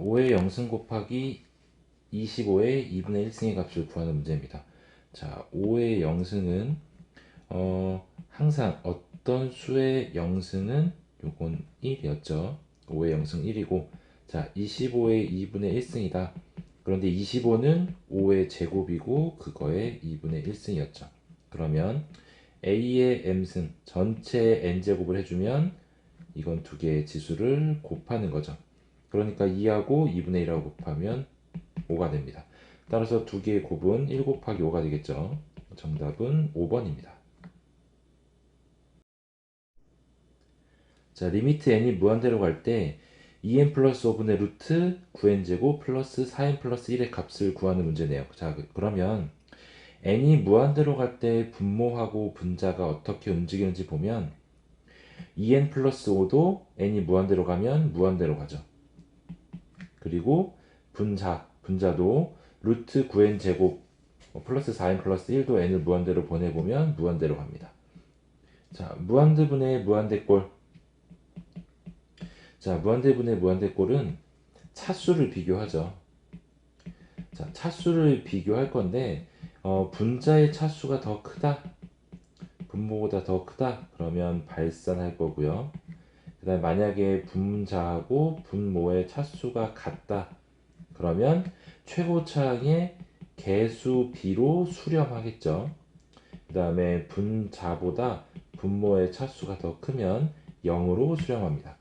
5의 0승 곱하기 25의 2분의 1승의 값을 구하는 문제입니다. 자, 5의 0승은 항상 어떤 수의 0승은 요건 1이었죠. 5의 0승 1이고, 자, 25의 2분의 1승이다. 그런데 25는 5의 제곱이고 그거의 2분의 1승이었죠. 그러면 A의 m승 전체의 n제곱을 해주면 이건 두 개의 지수를 곱하는 거죠. 그러니까 2하고 2분의 1하고 곱하면 5가 됩니다. 따라서 두 개의 곱은 1 곱하기 5가 되겠죠. 정답은 5번입니다. 자, 리미트 n이 무한대로 갈 때 2n 플러스 5분의 루트 9n 제곱 플러스 4n 플러스 1의 값을 구하는 문제네요. 자, 그러면 n이 무한대로 갈 때 분모하고 분자가 어떻게 움직이는지 보면 2n 플러스 5도 n이 무한대로 가면 무한대로 가죠. 그리고 분자도 루트 9n 제곱 플러스 4n 플러스 1도 n을 무한대로 보내보면 무한대로 갑니다. 자, 무한대분의 무한대꼴. 자, 무한대분의 무한대꼴은 차수를 비교하죠. 자, 차수를 비교할 건데 분자의 차수가 더 크다, 분모보다 더 크다 그러면 발산할 거고요. 그 다음에 만약에 분자하고 분모의 차수가 같다 그러면 최고차항의 개수 비로 수렴하겠죠. 그 다음에 분자보다 분모의 차수가 더 크면 0으로 수렴합니다.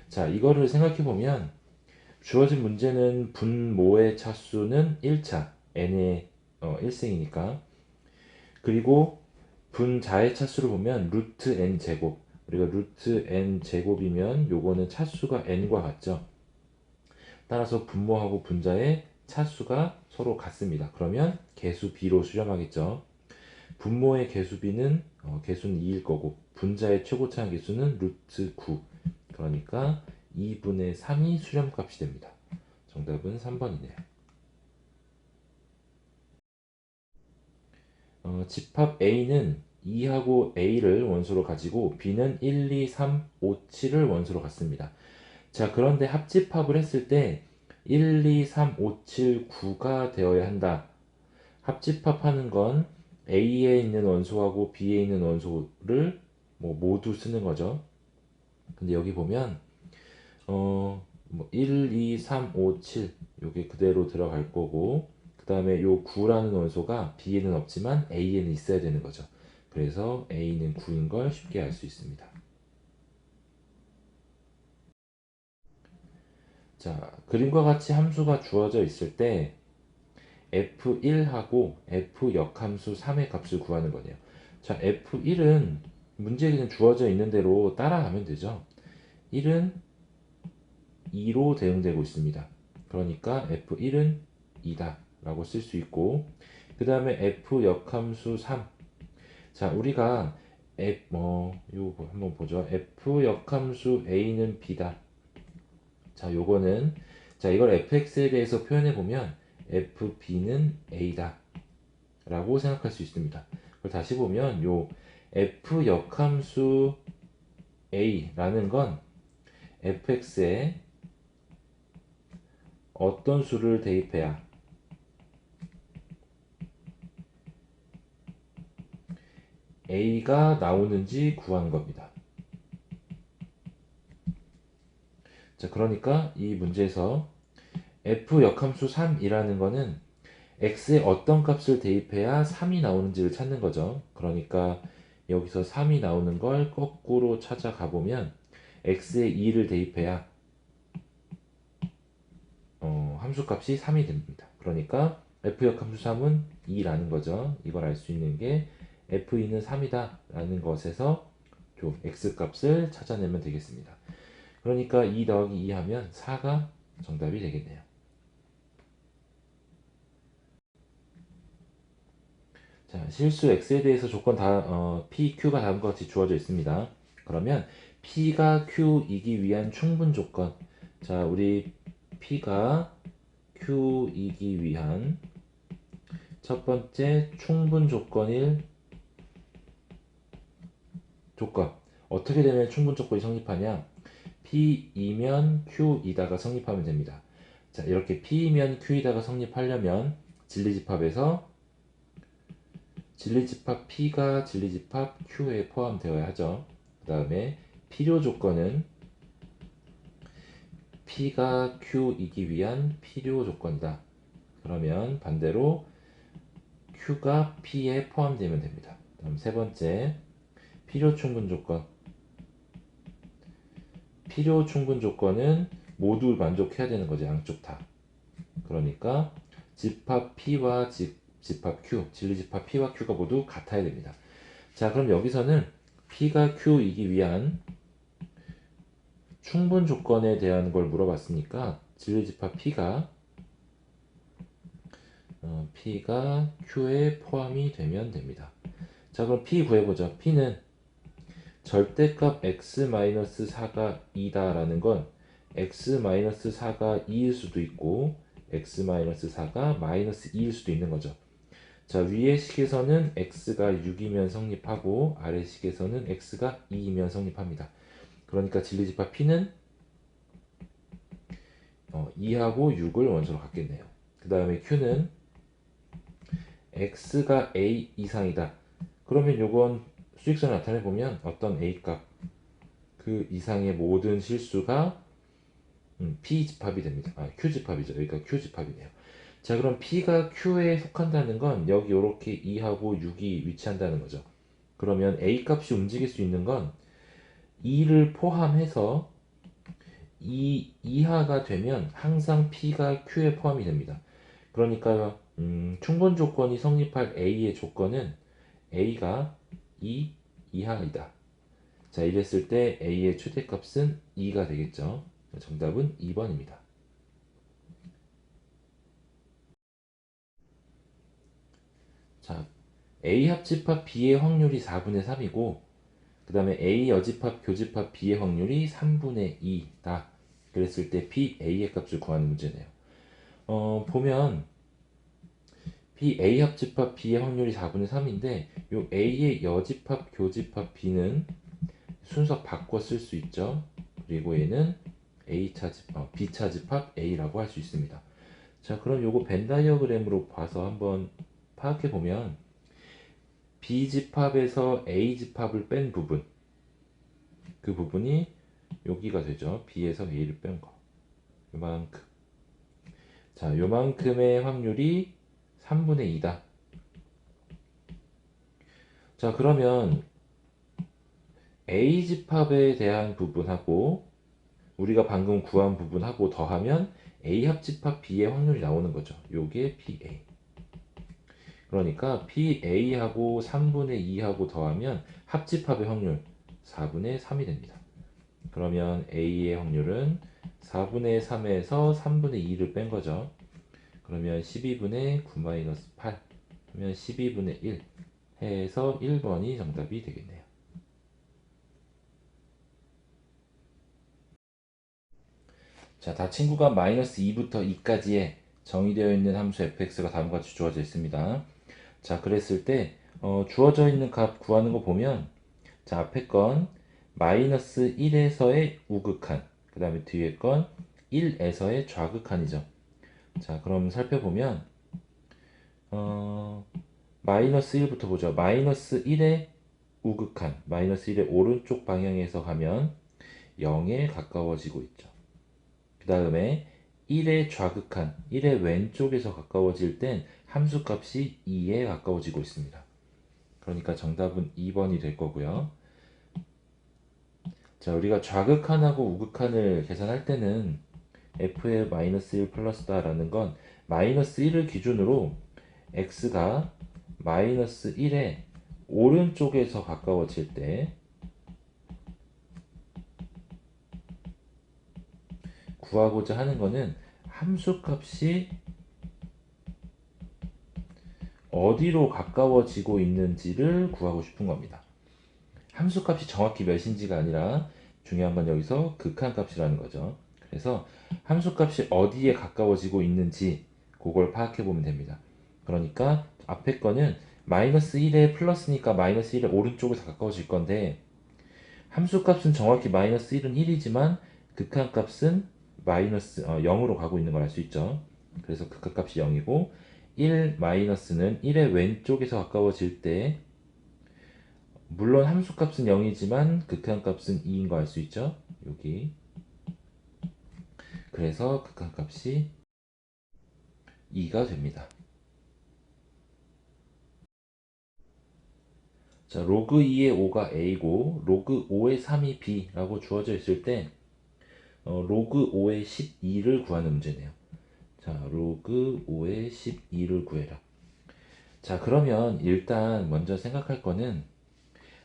자, 이거를 생각해 보면 주어진 문제는 분모의 차수는 1차 n의 1승이니까, 그리고 분자의 차수를 보면 루트 n 제곱, 우리가 루트 n 제곱이면 요거는 차수가 n과 같죠. 따라서 분모하고 분자의 차수가 서로 같습니다. 그러면 개수 b로 수렴하겠죠. 분모의 개수 b는 개수는 2일 거고 분자의 최고차항 개수는 루트 9, 그러니까 2분의 3이 수렴값이 됩니다. 정답은 3번이네요. 집합 A는 2하고 A를 원소로 가지고 B는 1, 2, 3, 5, 7을 원소로 갖습니다. 자, 그런데 합집합을 했을 때 1, 2, 3, 5, 7, 9가 되어야 한다. 합집합하는 건 A에 있는 원소하고 B에 있는 원소를 모두 쓰는 거죠. 근데 여기 보면 1, 2, 3, 5, 7 요게 그대로 들어갈 거고, 그 다음에 요 9라는 원소가 B에는 없지만 A에는 있어야 되는 거죠. 그래서 A는 9인 걸 쉽게 알 수 있습니다. 자, 그림과 같이 함수가 주어져 있을 때 F1하고 F 역함수 3의 값을 구하는 거네요. 자, F1은 문제에는 주어져 있는 대로 따라가면 되죠. 1은 2로 대응되고 있습니다. 그러니까 F1은 2다 라고 쓸 수 있고, 그 다음에 F 역함수 3. 자, 우리가 요거 한번 보죠. F 역함수 A는 B다. 자, 요거는, 자, 이걸 fx에 대해서 표현해 보면 fb는 a다 라고 생각할 수 있습니다. 그걸 다시 보면 요 f 역함수 a라는 건 fx에 어떤 수를 대입해야 a가 나오는지 구하는 겁니다. 자, 그러니까 이 문제에서 f 역함수 3이라는 거는 x에 어떤 값을 대입해야 3이 나오는지를 찾는 거죠. 그러니까 여기서 3이 나오는 걸 거꾸로 찾아가 보면 x에 2를 대입해야 함수값이 3이 됩니다. 그러니까 f역함수 3은 2라는 거죠. 이걸 알 수 있는 게 f2는 3이다 라는 것에서 x값을 찾아내면 되겠습니다. 그러니까 2 더하기 2 하면 4가 정답이 되겠네요. 자, 실수 x에 대해서 조건 p, q가 다음과 같이 주어져 있습니다. 그러면 p가 q이기 위한 충분 조건. 자, 우리 p가 q이기 위한 첫 번째 충분 조건일 조건. 어떻게 되면 충분 조건이 성립하냐? P이면 Q이다가 성립하면 됩니다. 자, 이렇게 P이면 Q이다가 성립하려면 진리집합에서 진리집합 P가 진리집합 Q에 포함되어야 하죠. 그 다음에 필요 조건은 P가 Q이기 위한 필요 조건이다. 그러면 반대로 Q가 P에 포함되면 됩니다. 다음 세 번째, 필요 충분 조건. 필요 충분 조건은 모두 만족해야 되는 거죠. 양쪽 다. 그러니까 집합 P와 집합 Q, 진리집합 P와 Q가 모두 같아야 됩니다. 자, 그럼 여기서는 P가 Q이기 위한 충분 조건에 대한 걸 물어봤으니까 진리집합 P가 Q에 포함이 되면 됩니다. 자, 그럼 P 구해보죠. P는 절대값 x-4가 2다라는 건 x-4가 2일 수도 있고 x-4가 -2일 수도 있는 거죠. 자, 위의 식에서는 x가 6이면 성립하고 아래 식에서는 x가 2이면 성립합니다. 그러니까 진리집합 P는 2하고 6을 원소로 갖겠네요. 그 다음에 Q는 x가 a 이상이다. 그러면 요건 수직선을 나타내 보면 어떤 a 값 그 이상의 모든 실수가 p 집합이 됩니다. q 집합이죠. 여기가 q 집합이네요. 자, 그럼 p가 q에 속한다는 건 여기 이렇게 2하고 6이 위치한다는 거죠. 그러면 a 값이 움직일 수 있는 건 2를 포함해서 2 이하가 되면 항상 p가 q에 포함이 됩니다. 그러니까 충분 조건이 성립할 a의 조건은 a가 2 이하이다. 자, 이랬을 때 a의 최대값은 2가 되겠죠. 정답은 2번입니다. 자, a 합집합 b의 확률이 4분의 3이고 그 다음에 a 여집합 교집합 b의 확률이 3분의 2다. 그랬을 때 b a의 값을 구하는 문제네요. 보면 a 합집합 b의 확률이 4분의 3인데 요 a의 여집합 교집합 b는 순서 바꿔 쓸 수 있죠. 그리고 얘는 B차 집합 A라고 할 수 있습니다. 자, 그럼 요거 벤 다이어그램으로 봐서 한번 파악해 보면 B 집합에서 A 집합을 뺀 부분, 그 부분이 여기가 되죠. B에서 A를 뺀 거. 요만큼. 자, 요만큼의 확률이 3분의 2다. 자, 그러면 A 집합에 대한 부분하고 우리가 방금 구한 부분하고 더하면 A 합집합 B의 확률이 나오는 거죠. 요게 PA. 그러니까 PA하고 3분의 2하고 더하면 합집합의 확률 4분의 3이 됩니다. 그러면 A의 확률은 4분의 3에서 3분의 2를 뺀 거죠. 그러면 12분의 9-8 그러면 12분의 1 해서 1번이 정답이 되겠네요. 자, 다 친구가 -2부터 2까지의 정의되어 있는 함수 fx가 다음과 같이 주어져 있습니다. 자, 그랬을 때 주어져 있는 값 구하는 거 보면 자, 앞에 건 -1에서의 우극한, 그 다음에 뒤에 건 1에서의 좌극한이죠. 자, 그럼 살펴보면 -1부터 보죠. -1의 우극한, -1의 오른쪽 방향에서 가면 0에 가까워지고 있죠. 그 다음에 1의 좌극한, 1의 왼쪽에서 가까워질 땐 함수값이 2에 가까워지고 있습니다. 그러니까 정답은 2번이 될 거고요. 자, 우리가 좌극한하고 우극한을 계산할 때는 f의 -1 플러스다 라는 건 -1을 기준으로 x가 -1의 오른쪽에서 가까워질 때 구하고자 하는 거는 함수값이 어디로 가까워지고 있는지를 구하고 싶은 겁니다. 함수값이 정확히 몇인지가 아니라 중요한 건 여기서 극한값이라는 거죠. 그래서 함수값이 어디에 가까워지고 있는지 그걸 파악해 보면 됩니다. 그러니까 앞에 거는 -1에 플러스니까 -1의 오른쪽에서 가까워질 건데 함수값은 정확히 -1은 1이지만 극한값은 마이너스 0으로 가고 있는 걸 알 수 있죠. 그래서 극한값이 0이고 1 마이너스는 1의 왼쪽에서 가까워질 때 물론 함수값은 0이지만 극한값은 2인 거 알 수 있죠. 여기. 그래서 극한값이 2가 됩니다. 자, 로그 2의 5가 a고 로그 5의 3이 b라고 주어져 있을 때 로그 5의 12를 구하는 문제네요. 자, 로그 5의 12를 구해라. 자, 그러면 일단 먼저 생각할 거는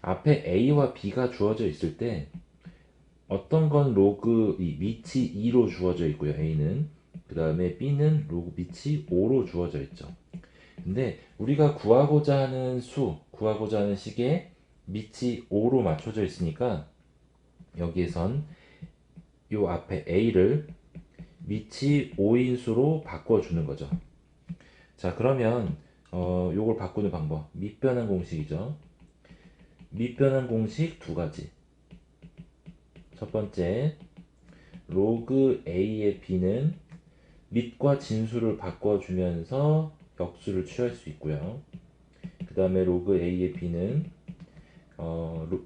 앞에 a와 b가 주어져 있을 때 어떤 건 로그 밑이 2로 주어져 있고요. a는. 그 다음에 b는 로그 밑이 5로 주어져 있죠. 근데 우리가 구하고자 하는 구하고자 하는 식에 밑이 5로 맞춰져 있으니까 여기에선 요 앞에 a를 밑이 5인 수로 바꿔주는 거죠. 자, 그러면 요걸 바꾸는 방법 밑변환 공식이죠. 밑변환 공식 두 가지. 첫 번째, 로그 a의 b는 밑과 진수를 바꿔주면서 역수를 취할 수 있고요. 그 다음에 로그 a의 b는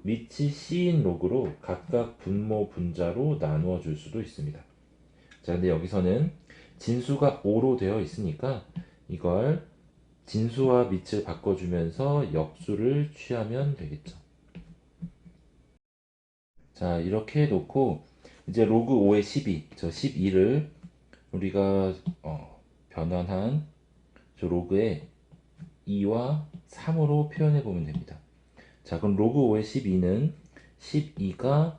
밑이 c인 로그로 각각 분모 분자로 나누어 줄 수도 있습니다. 자, 근데 여기서는 진수가 5로 되어 있으니까 이걸 진수와 밑을 바꿔주면서 역수를 취하면 되겠죠. 자, 이렇게 해놓고 이제 로그 5의 12, 저 12를 우리가 변환한 저 로그에 2와 3으로 표현해 보면 됩니다. 자, 그럼 로그 5의 12는 12가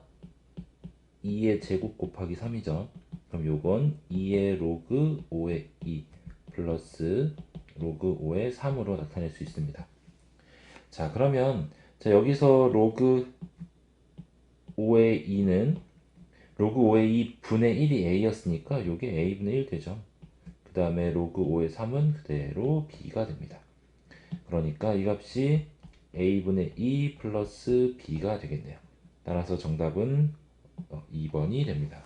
2의 제곱 곱하기 3이죠. 그럼 요건 2의 로그 5의 2 플러스 로그 5의 3으로 나타낼 수 있습니다. 자, 그러면 자, 여기서 로그 5의 2는 로그 5의 2 분의 1이 a였으니까 요게 a분의 1 되죠. 그 다음에 로그 5의 3은 그대로 b가 됩니다. 그러니까 이 값이 a분의 2 플러스 b가 되겠네요. 따라서 정답은 2번이 됩니다.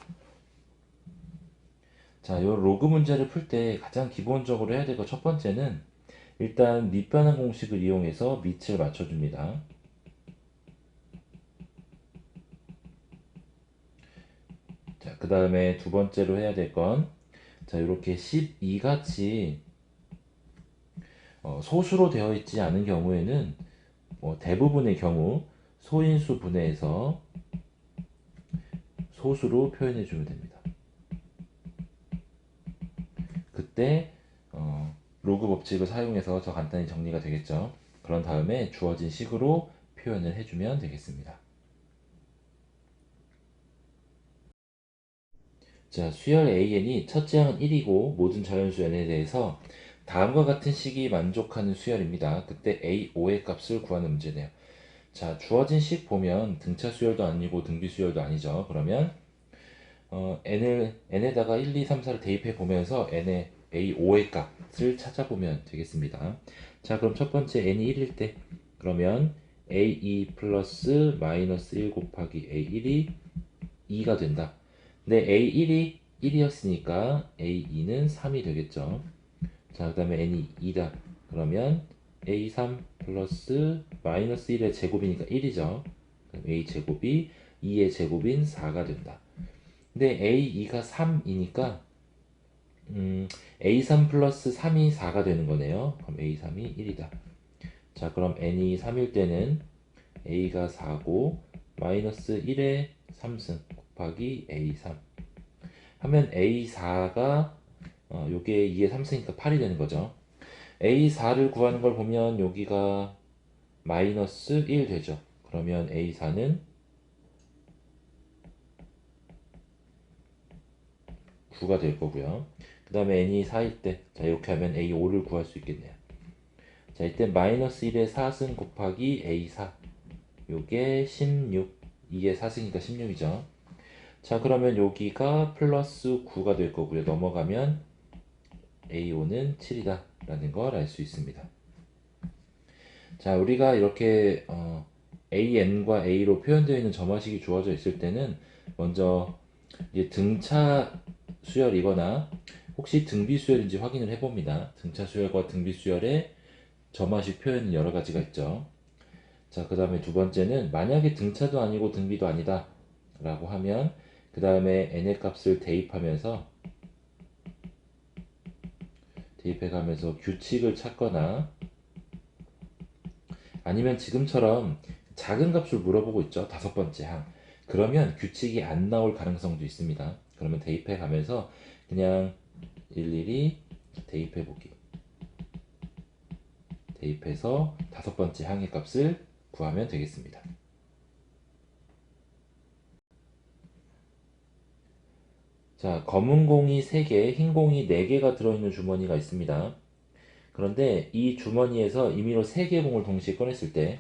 자, 요 로그 문제를 풀 때 가장 기본적으로 해야 될 것 첫 번째는 일단 밑변환 공식을 이용해서 밑을 맞춰줍니다. 자, 그 다음에 두 번째로 해야 될 건, 자, 이렇게 12같이 소수로 되어 있지 않은 경우에는 대부분의 경우 소인수 분해해서 소수로 표현해 주면 됩니다. 그때 로그 법칙을 사용해서 더 간단히 정리가 되겠죠. 그런 다음에 주어진 식으로 표현을 해주면 되겠습니다. 자, 수열 AN이 첫째 항은 1이고 모든 자연수 N에 대해서 다음과 같은 식이 만족하는 수열입니다. 그때 A5의 값을 구하는 문제네요. 자, 주어진 식 보면 등차 수열도 아니고 등비 수열도 아니죠. 그러면 n에다가 1, 2, 3, 4를 대입해 보면서 n의 A5의 값을 찾아보면 되겠습니다. 자, 그럼 첫 번째 n이 1일 때 그러면 A2 플러스 마이너스 1 곱하기 A1이 2가 된다. 근데 A1이 1이었으니까 A2는 3이 되겠죠. 자, 그 다음에 n이 2다. 그러면 A3 플러스 마이너스 1의 제곱이니까 1이죠. 그럼 A 제곱이 2의 제곱인 4가 된다. 근데 A2가 3이니까 A3 플러스 3이 4가 되는 거네요. 그럼 A3이 1이다. 자, 그럼 n이 3일 때는 A가 4고 마이너스 1의 3승 곱하기 A3 하면 A4가 요게 2의 3승이니까 8이 되는 거죠. A4를 구하는 걸 보면 여기가 마이너스 1 되죠. 그러면 A4는 9가 될 거고요. 그 다음에 n이 4일 때, 자, 이렇게 하면 A5를 구할 수 있겠네요. 자, 이때 마이너스 1의 4승 곱하기 A4. 요게 16. 2의 4승이니까 16이죠. 자, 그러면 여기가 플러스 9가 될 거고요. 넘어가면 A5는 7이다. 라는 걸 알 수 있습니다. 자, 우리가 이렇게 AN과 A로 표현되어 있는 점화식이 주어져 있을 때는 먼저 이제 등차 수열이거나 혹시 등비 수열인지 확인을 해봅니다. 등차 수열과 등비 수열의 점화식 표현은 여러 가지가 있죠. 자, 그 다음에 두 번째는 만약에 등차도 아니고 등비도 아니다 라고 하면 그 다음에 n의 값을 대입해가면서 규칙을 찾거나 아니면 지금처럼 작은 값을 물어보고 있죠. 다섯 번째 항. 그러면 규칙이 안 나올 가능성도 있습니다. 그러면 대입해가면서 그냥 일일이 대입해보기. 대입해서 다섯 번째 항의 값을 구하면 되겠습니다. 자, 검은 공이 3개, 흰 공이 4개가 들어있는 주머니가 있습니다. 그런데 이 주머니에서 임의로 3개의 공을 동시에 꺼냈을 때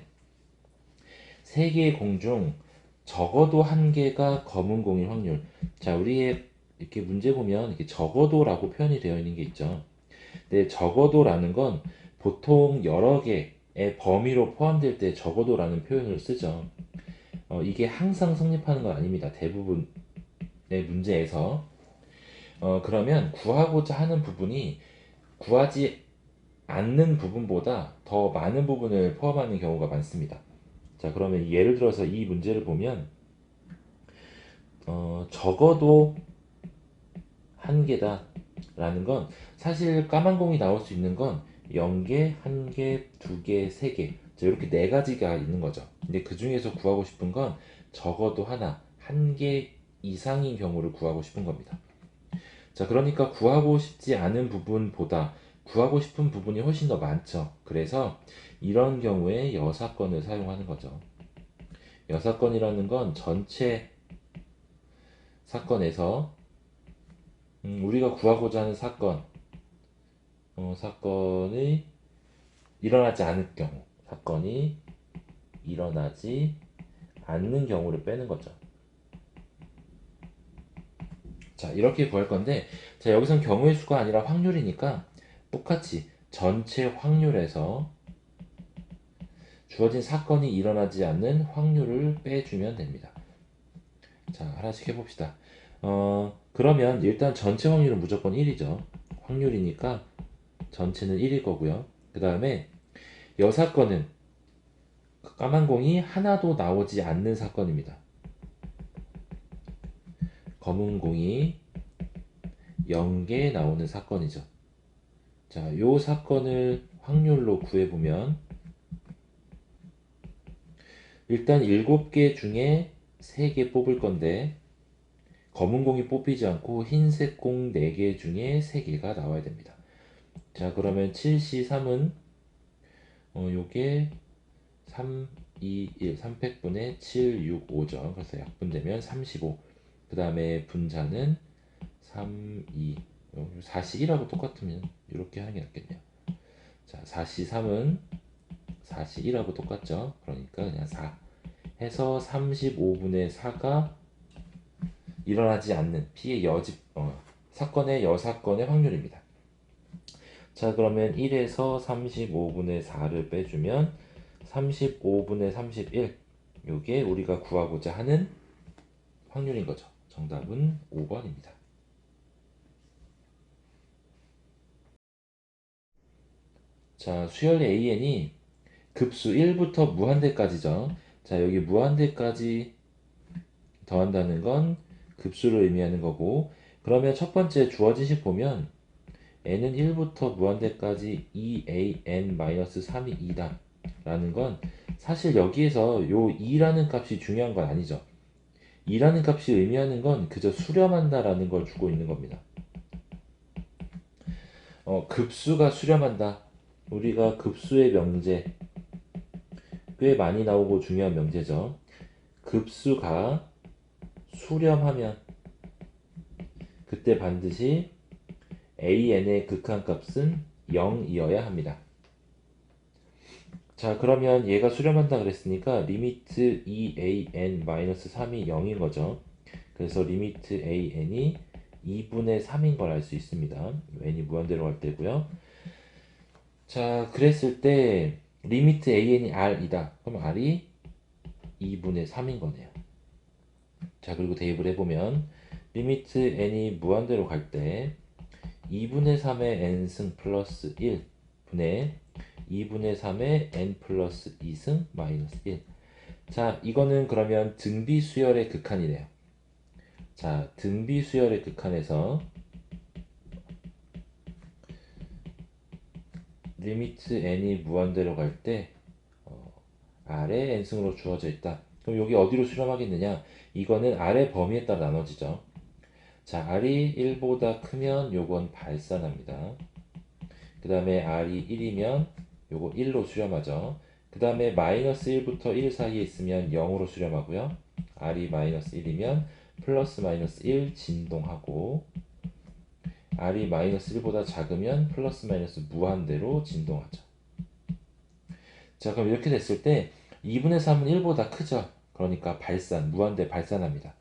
3개의 공 중 적어도 1개가 검은 공일 확률. 자, 우리의 이렇게 문제 보면 이렇게 적어도라고 표현이 되어 있는 게 있죠. 근데 적어도라는 건 보통 여러 개의 범위로 포함될 때 적어도라는 표현을 쓰죠. 이게 항상 성립하는 건 아닙니다. 대부분의 문제에서. 그러면 구하고자 하는 부분이 구하지 않는 부분보다 더 많은 부분을 포함하는 경우가 많습니다. 자, 그러면 예를 들어서 이 문제를 보면 적어도 1개다 라는 건 사실 까만 공이 나올 수 있는 건 0개, 1개, 2개, 3개 이렇게 4가지가 있는 거죠. 근데 그 중에서 구하고 싶은 건 적어도 하나, 1개 이상인 경우를 구하고 싶은 겁니다. 자, 그러니까 구하고 싶지 않은 부분보다 구하고 싶은 부분이 훨씬 더 많죠. 그래서 이런 경우에 여사건을 사용하는 거죠. 여사건이라는 건 전체 사건에서 우리가 구하고자 하는 사건이 일어나지 않을 경우, 사건이 일어나지 않는 경우를 빼는 거죠. 자, 이렇게 구할 건데, 자, 여기선 경우의 수가 아니라 확률이니까 똑같이 전체 확률에서 주어진 사건이 일어나지 않는 확률을 빼주면 됩니다. 자, 하나씩 해봅시다. 그러면 일단 전체 확률은 무조건 1이죠. 확률이니까 전체는 1일 거고요. 그 다음에 여사건은 까만 공이 하나도 나오지 않는 사건입니다. 검은 공이 0개 나오는 사건이죠. 자, 요 사건을 확률로 구해보면 일단 7개 중에 3개 뽑을 건데 검은 공이 뽑히지 않고 흰색 공 4개 중에 3개가 나와야 됩니다. 자, 그러면 7C3은 요게 3, 2, 1, 3팩분의 7, 6, 5죠. 그래서 약분되면 35. 그 다음에 분자는 3, 2, 4C1하고 똑같으면 이렇게 하는 게 낫겠네요. 자, 4C3은 4C1하고 똑같죠. 그러니까 그냥 4 해서 35분의 4가 일어나지 않는 P의 사건의 여사건의 확률입니다. 자, 그러면 1에서 35분의 4를 빼주면 35분의 31. 이게 우리가 구하고자 하는 확률인 거죠. 정답은 5번입니다. 자, 수열 AN이 급수 1부터 무한대까지죠. 자, 여기 무한대까지 더한다는 건 급수를 의미하는 거고, 그러면 첫 번째 주어진 식 보면 n은 1부터 무한대까지 2an-3이 2다 라는 건 사실 여기에서 요 2라는 값이 중요한 건 아니죠. 2라는 값이 의미하는 건 그저 수렴한다 라는 걸 주고 있는 겁니다. 급수가 수렴한다. 우리가 급수의 명제 꽤 많이 나오고 중요한 명제죠. 급수가 수렴하면 그때 반드시 an의 극한값은 0이어야 합니다. 자, 그러면 얘가 수렴한다 그랬으니까 리미트 2an-3이 0인 거죠. 그래서 리미트 an이 2분의 3인 걸 알 수 있습니다. n이 무한대로 갈 때고요. 자, 그랬을 때 리미트 an이 r이다. 그럼 r이 2분의 3인 거네요. 자, 그리고 대입을 해보면 리미트 n이 무한대로 갈 때 2분의 3의 n승 플러스 1 분의 2분의 3의 n 플러스 2승 마이너스 1. 자, 이거는 그러면 등비수열의 극한이네요. 자, 등비수열의 극한에서 리미트 n이 무한대로 갈 때 아래 n승으로 주어져 있다. 그럼 여기 어디로 수렴하겠느냐? 이거는 아래 범위에 따라 나눠지죠. 자, r이 1보다 크면 요건 발산합니다. 그 다음에 r이 1이면 요거 1로 수렴하죠. 그 다음에 마이너스 1부터 1 사이에 있으면 0으로 수렴하고요. r이 마이너스 1이면 플러스 마이너스 1 진동하고, r이 마이너스 1보다 작으면 플러스 마이너스 무한대로 진동하죠. 자, 그럼 이렇게 됐을 때 2분의 3은 1보다 크죠. 그러니까 발산, 무한대 발산합니다.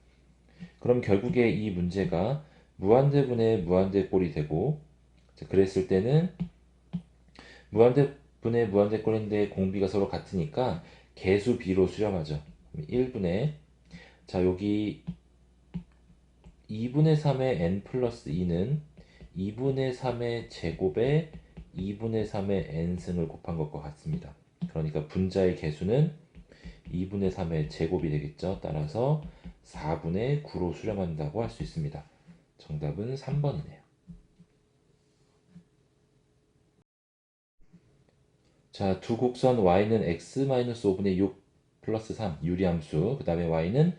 그럼 결국에 이 문제가 무한대분의 무한대꼴이 되고, 자, 그랬을 때는 무한대분의 무한대꼴인데 공비가 서로 같으니까 개수 b로 수렴하죠. 1분의, 자, 여기 2분의 3의 n 플러스 2는 2분의 3의 제곱에 2분의 3의 n승을 곱한 것과 같습니다. 그러니까 분자의 개수는 2분의 3의 제곱이 되겠죠. 따라서 4분의 9로 수렴한다고 할 수 있습니다. 정답은 3번이네요. 자, 두 곡선 y는 x-5분의 6 플러스 3 유리함수, 그 다음에 y는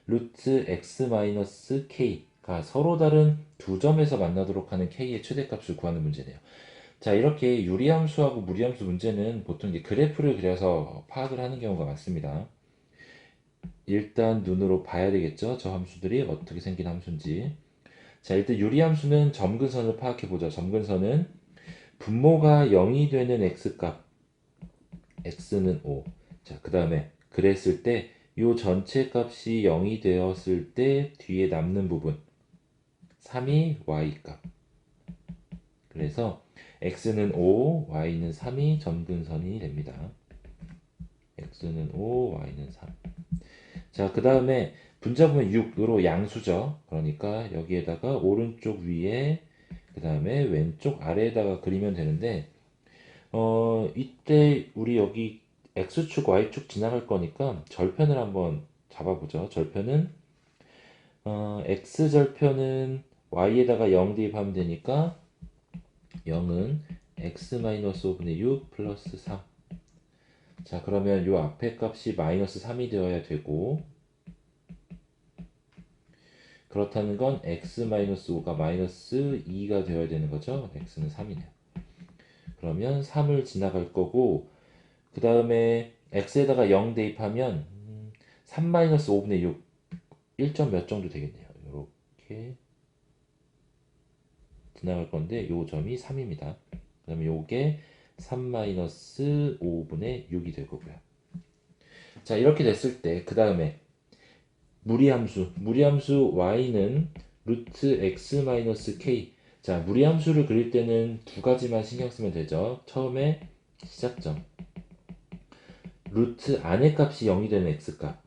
루트 x-k가 서로 다른 두 점에서 만나도록 하는 k의 최대값을 구하는 문제네요. 자, 이렇게 유리함수하고 무리함수 문제는 보통 이제 그래프를 그려서 파악을 하는 경우가 많습니다. 일단 눈으로 봐야 되겠죠? 저 함수들이 어떻게 생긴 함수인지. 자, 일단 유리함수는 점근선을 파악해 보죠. 점근선은 분모가 0이 되는 x값, x는 5. 자, 그 다음에 그랬을 때 요 전체 값이 0이 되었을 때 뒤에 남는 부분 3이 y값. 그래서 x는 5, y는 3이 점근선이 됩니다. x는 5, y는 3. 자, 그 다음에 분자 보면 6으로 양수죠. 그러니까 여기에다가 오른쪽 위에, 그 다음에 왼쪽 아래에다가 그리면 되는데, 이때 우리 여기 x축, y축 지나갈 거니까 절편을 한번 잡아보죠. 절편은, x절편은 y에다가 0 대입하면 되니까 0은 x-5분의 6 플러스 3. 자, 그러면 요 앞에 값이 마이너스 3이 되어야 되고, 그렇다는 건 x-5가 마이너스 2가 되어야 되는 거죠. x는 3이네요. 그러면 3을 지나갈 거고, 그 다음에 x에다가 0 대입하면 3-5분의 6, 1점 몇 정도 되겠네요. 이렇게 지나갈 건데 요 점이 3입니다. 그 다음에 요게 3-5분의 6이 될 거고요. 자, 이렇게 됐을 때 그 다음에 무리함수 y는 루트 x-k. 자, 무리함수를 그릴 때는 두 가지만 신경 쓰면 되죠. 처음에 시작점, 루트 안의 값이 0이 되는 x값,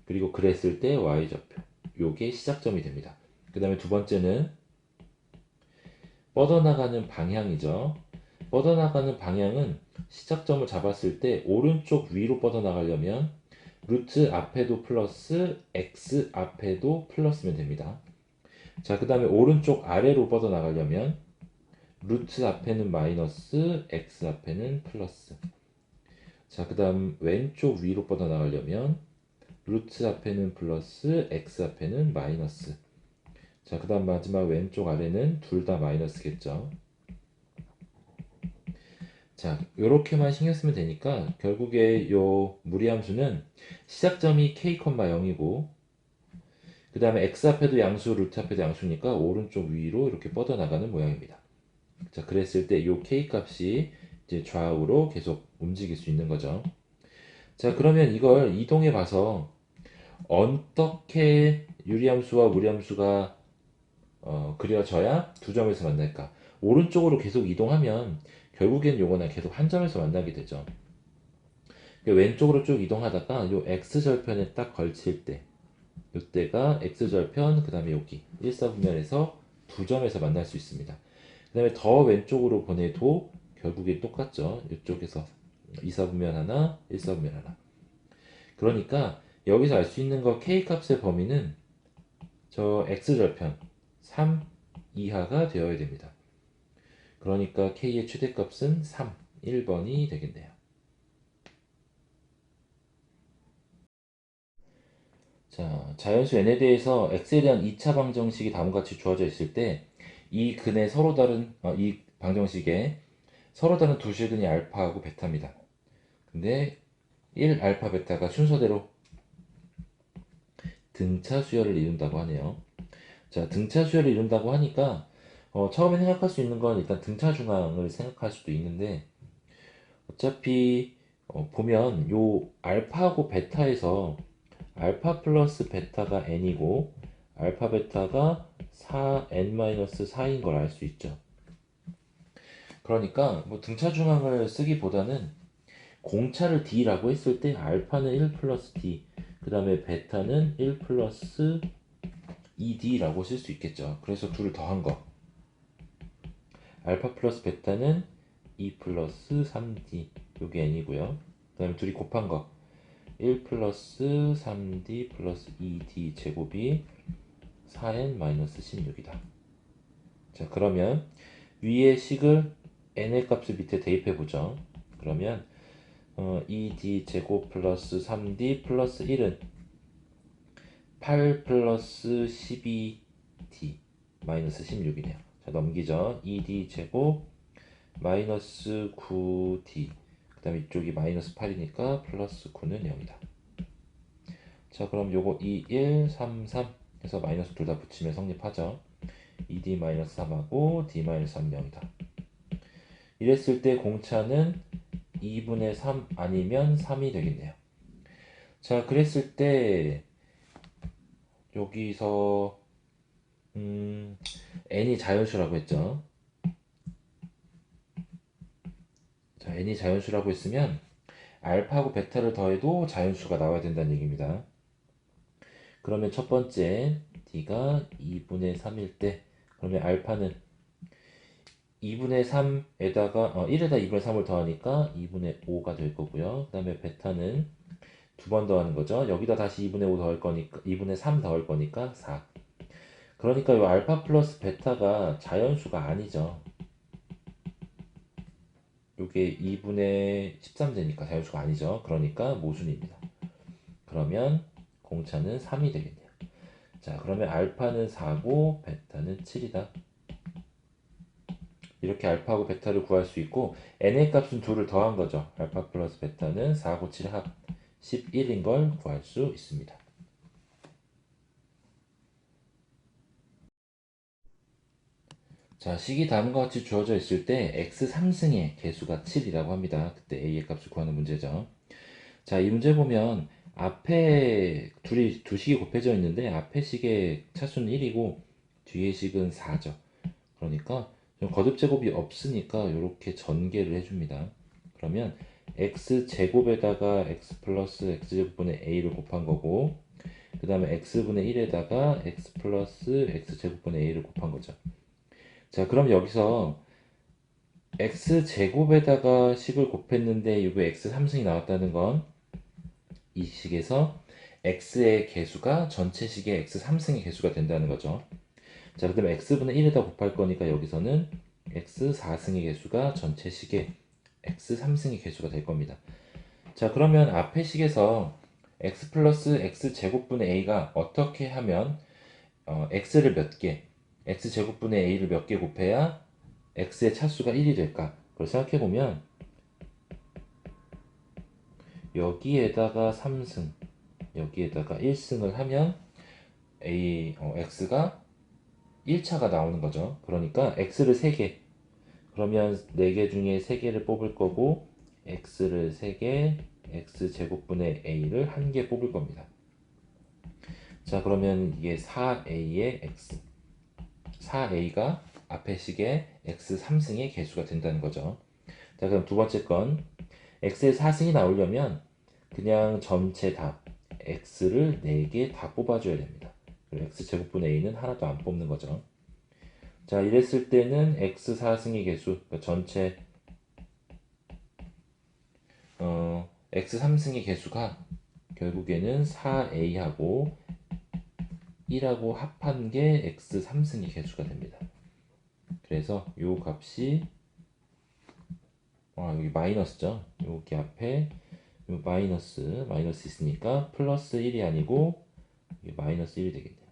그리고 그랬을 때 y좌표, 요게 시작점이 됩니다. 그 다음에 두 번째는 뻗어나가는 방향이죠. 뻗어나가는 방향은 시작점을 잡았을 때 오른쪽 위로 뻗어나가려면 루트 앞에도 플러스 x 앞에도 플러스면 됩니다. 자, 그 다음에 오른쪽 아래로 뻗어나가려면 루트 앞에는 마이너스 x 앞에는 플러스. 자, 그 다음 왼쪽 위로 뻗어나가려면 루트 앞에는 플러스 x 앞에는 마이너스. 자, 그 다음 마지막 왼쪽 아래는 둘 다 마이너스겠죠. 자, 요렇게만 신경 쓰면 되니까 결국에 요 무리함수는 시작점이 k,0이고 그 다음에 x 앞에도 양수, 루트 앞에도 양수니까 오른쪽 위로 이렇게 뻗어나가는 모양입니다. 자, 그랬을 때 요 k 값이 이제 좌우로 계속 움직일 수 있는 거죠. 자, 그러면 이걸 이동해 봐서 어떻게 유리함수와 무리함수가 그려져야 두 점에서 만날까? 오른쪽으로 계속 이동하면 결국엔 요거는 계속 한 점에서 만나게 되죠. 왼쪽으로 쭉 이동하다가 요 x절편에 딱 걸칠 때 이때가 x절편 그 다음에 여기 1사분면에서 두 점에서 만날 수 있습니다. 그 다음에 더 왼쪽으로 보내도 결국에 똑같죠. 이쪽에서 2사분면 하나 1사분면 하나. 그러니까 여기서 알 수 있는 거 k 값의 범위는 저 x절편 3 이하가 되어야 됩니다. 그러니까 k의 최대값은 3, 1번이 되겠네요. 자, 자연수 n에 대해서 x에 대한 2차 방정식이 다음과 같이 주어져 있을 때 이 근의 서로 다른 이 방정식에 서로 다른 두 실근이 알파하고 베타입니다. 근데 1 알파 베타가 순서대로 등차 수열을 이룬다고 하네요. 자, 등차 수열을 이룬다고 하니까 처음에 생각할 수 있는 건 일단 등차 중앙을 생각할 수도 있는데 어차피 보면 요 알파하고 베타에서 알파 플러스 베타가 n이고 알파 베타가 4n-4인 걸 알 수 있죠. 그러니까 뭐 등차 중앙을 쓰기보다는 공차를 d라고 했을 때 알파는 1 플러스 d 그 다음에 베타는 1 플러스 2d라고 쓸 수 있겠죠. 그래서 둘을 더한 거 알파 플러스 베타는 2 플러스 3d 요게 n이고요. 그 다음에 둘이 곱한 거 1 플러스 3d 플러스 2d 제곱이 4n-16이다. 자, 그러면 위의 식을 n의 값을 밑에 대입해 보죠. 그러면 2d 제곱 플러스 3d 플러스 1은 8 플러스 12d 마이너스 16이네요. 자, 넘기죠. 2d 제곱 마이너스 9d 그 다음에 이쪽이 마이너스 8이니까 플러스 9는 0이다. 자, 그럼 요거 2, 1, 3, 3 해서 마이너스 둘 다 붙이면 성립하죠. 2d-3하고 d-3 0이다. 이랬을 때 공차는 2분의 3 아니면 3이 되겠네요. 자, 그랬을 때 여기서 n이 자연수라고 했죠. 자, n이 자연수라고 했으면 알파하고 베타를 더해도 자연수가 나와야 된다는 얘기입니다. 그러면 첫 번째 d가 2분의 3일 때 그러면 알파는 2분의 3에다가 1에다 2분의 3을 더하니까 2분의 5가 될 거고요. 그 다음에 베타는 두 번 더하는 거죠. 여기다 다시 2분의 5 더할 거니까 2분의 3 더할 거니까 4. 그러니까 이 알파 플러스 베타가 자연수가 아니죠. 이게 2분의 13 되니까 자연수가 아니죠. 그러니까 모순입니다. 그러면 공차는 3이 되겠네요. 자, 그러면 알파는 4고 베타는 7이다. 이렇게 알파하고 베타를 구할 수 있고 n의 값은 둘을 더한 거죠. 알파 플러스 베타는 4고 7 합 11인 걸 구할 수 있습니다. 자, 식이 다음과 같이 주어져 있을 때 x 3승의 개수가 7이라고 합니다. 그때 a의 값을 구하는 문제죠. 자, 이 문제 보면 앞에 두 식이 곱해져 있는데 앞에 식의 차수는 1이고 뒤에 식은 4죠. 그러니까 좀 거듭 제곱이 없으니까 이렇게 전개를 해줍니다. 그러면 x 제곱에다가 x 플러스 x 제곱분의 a를 곱한 거고 그 다음에 x분의 1에다가 x 플러스 x 제곱분의 a를 곱한 거죠. 자, 그럼 여기서 x 제곱에다가 식을 곱했는데 이게 x 3승이 나왔다는 건 이 식에서 x의 개수가 전체 식의 x 3승의 개수가 된다는 거죠. 자, 그 다음에 x분의 1에다 곱할 거니까 여기서는 x 4승의 개수가 전체 식의 x 3승의 개수가 될 겁니다. 자, 그러면 앞의 식에서 x 플러스 x 제곱분의 a가 어떻게 하면 x를 몇 개, x 제곱분의 a를 몇 개 곱해야 x의 차수가 1이 될까? 그걸 생각해 보면 여기에다가 3승, 여기에다가 1승을 하면 x가 1차가 나오는 거죠. 그러니까 x를 3개, 그러면 4개 중에 3개를 뽑을 거고 x를 3개, x 제곱분의 a를 1개 뽑을 겁니다. 자, 그러면 이게 4a의 x, 4a가 앞에 식의 x 3승의 개수가 된다는 거죠. 자, 그럼 두 번째 건 x의 4승이 나오려면 그냥 전체 답 x를 4개 다 뽑아줘야 됩니다. 그리고 x제곱분의 a는 하나도 안 뽑는 거죠. 자, 이랬을 때는 x 4승의 개수, 그러니까 전체 x 3승의 개수가 결국에는 4a하고 1하고 합한 게 x 3승의 개수가 됩니다. 그래서 요 값이 여기 마이너스죠. 여기 앞에 요 마이너스 있으니까 플러스 1이 아니고 마이너스 1이 되겠네요.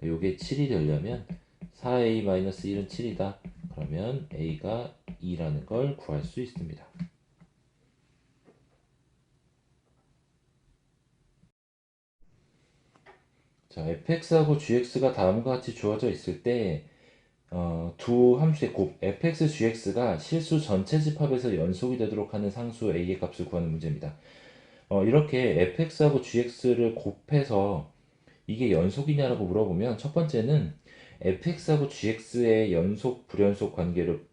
요게 7이 되려면 4a-1은 7이다. 그러면 a가 2라는 걸 구할 수 있습니다. 자, fx하고 gx가 다음과 같이 주어져 있을 때 두 함수의 곱 fx, gx가 실수 전체 집합에서 연속이 되도록 하는 상수 a의 값을 구하는 문제입니다. 이렇게 fx하고 gx를 곱해서 이게 연속이냐라고 물어보면 첫 번째는 fx하고 gx의 연속, 불연속 관계를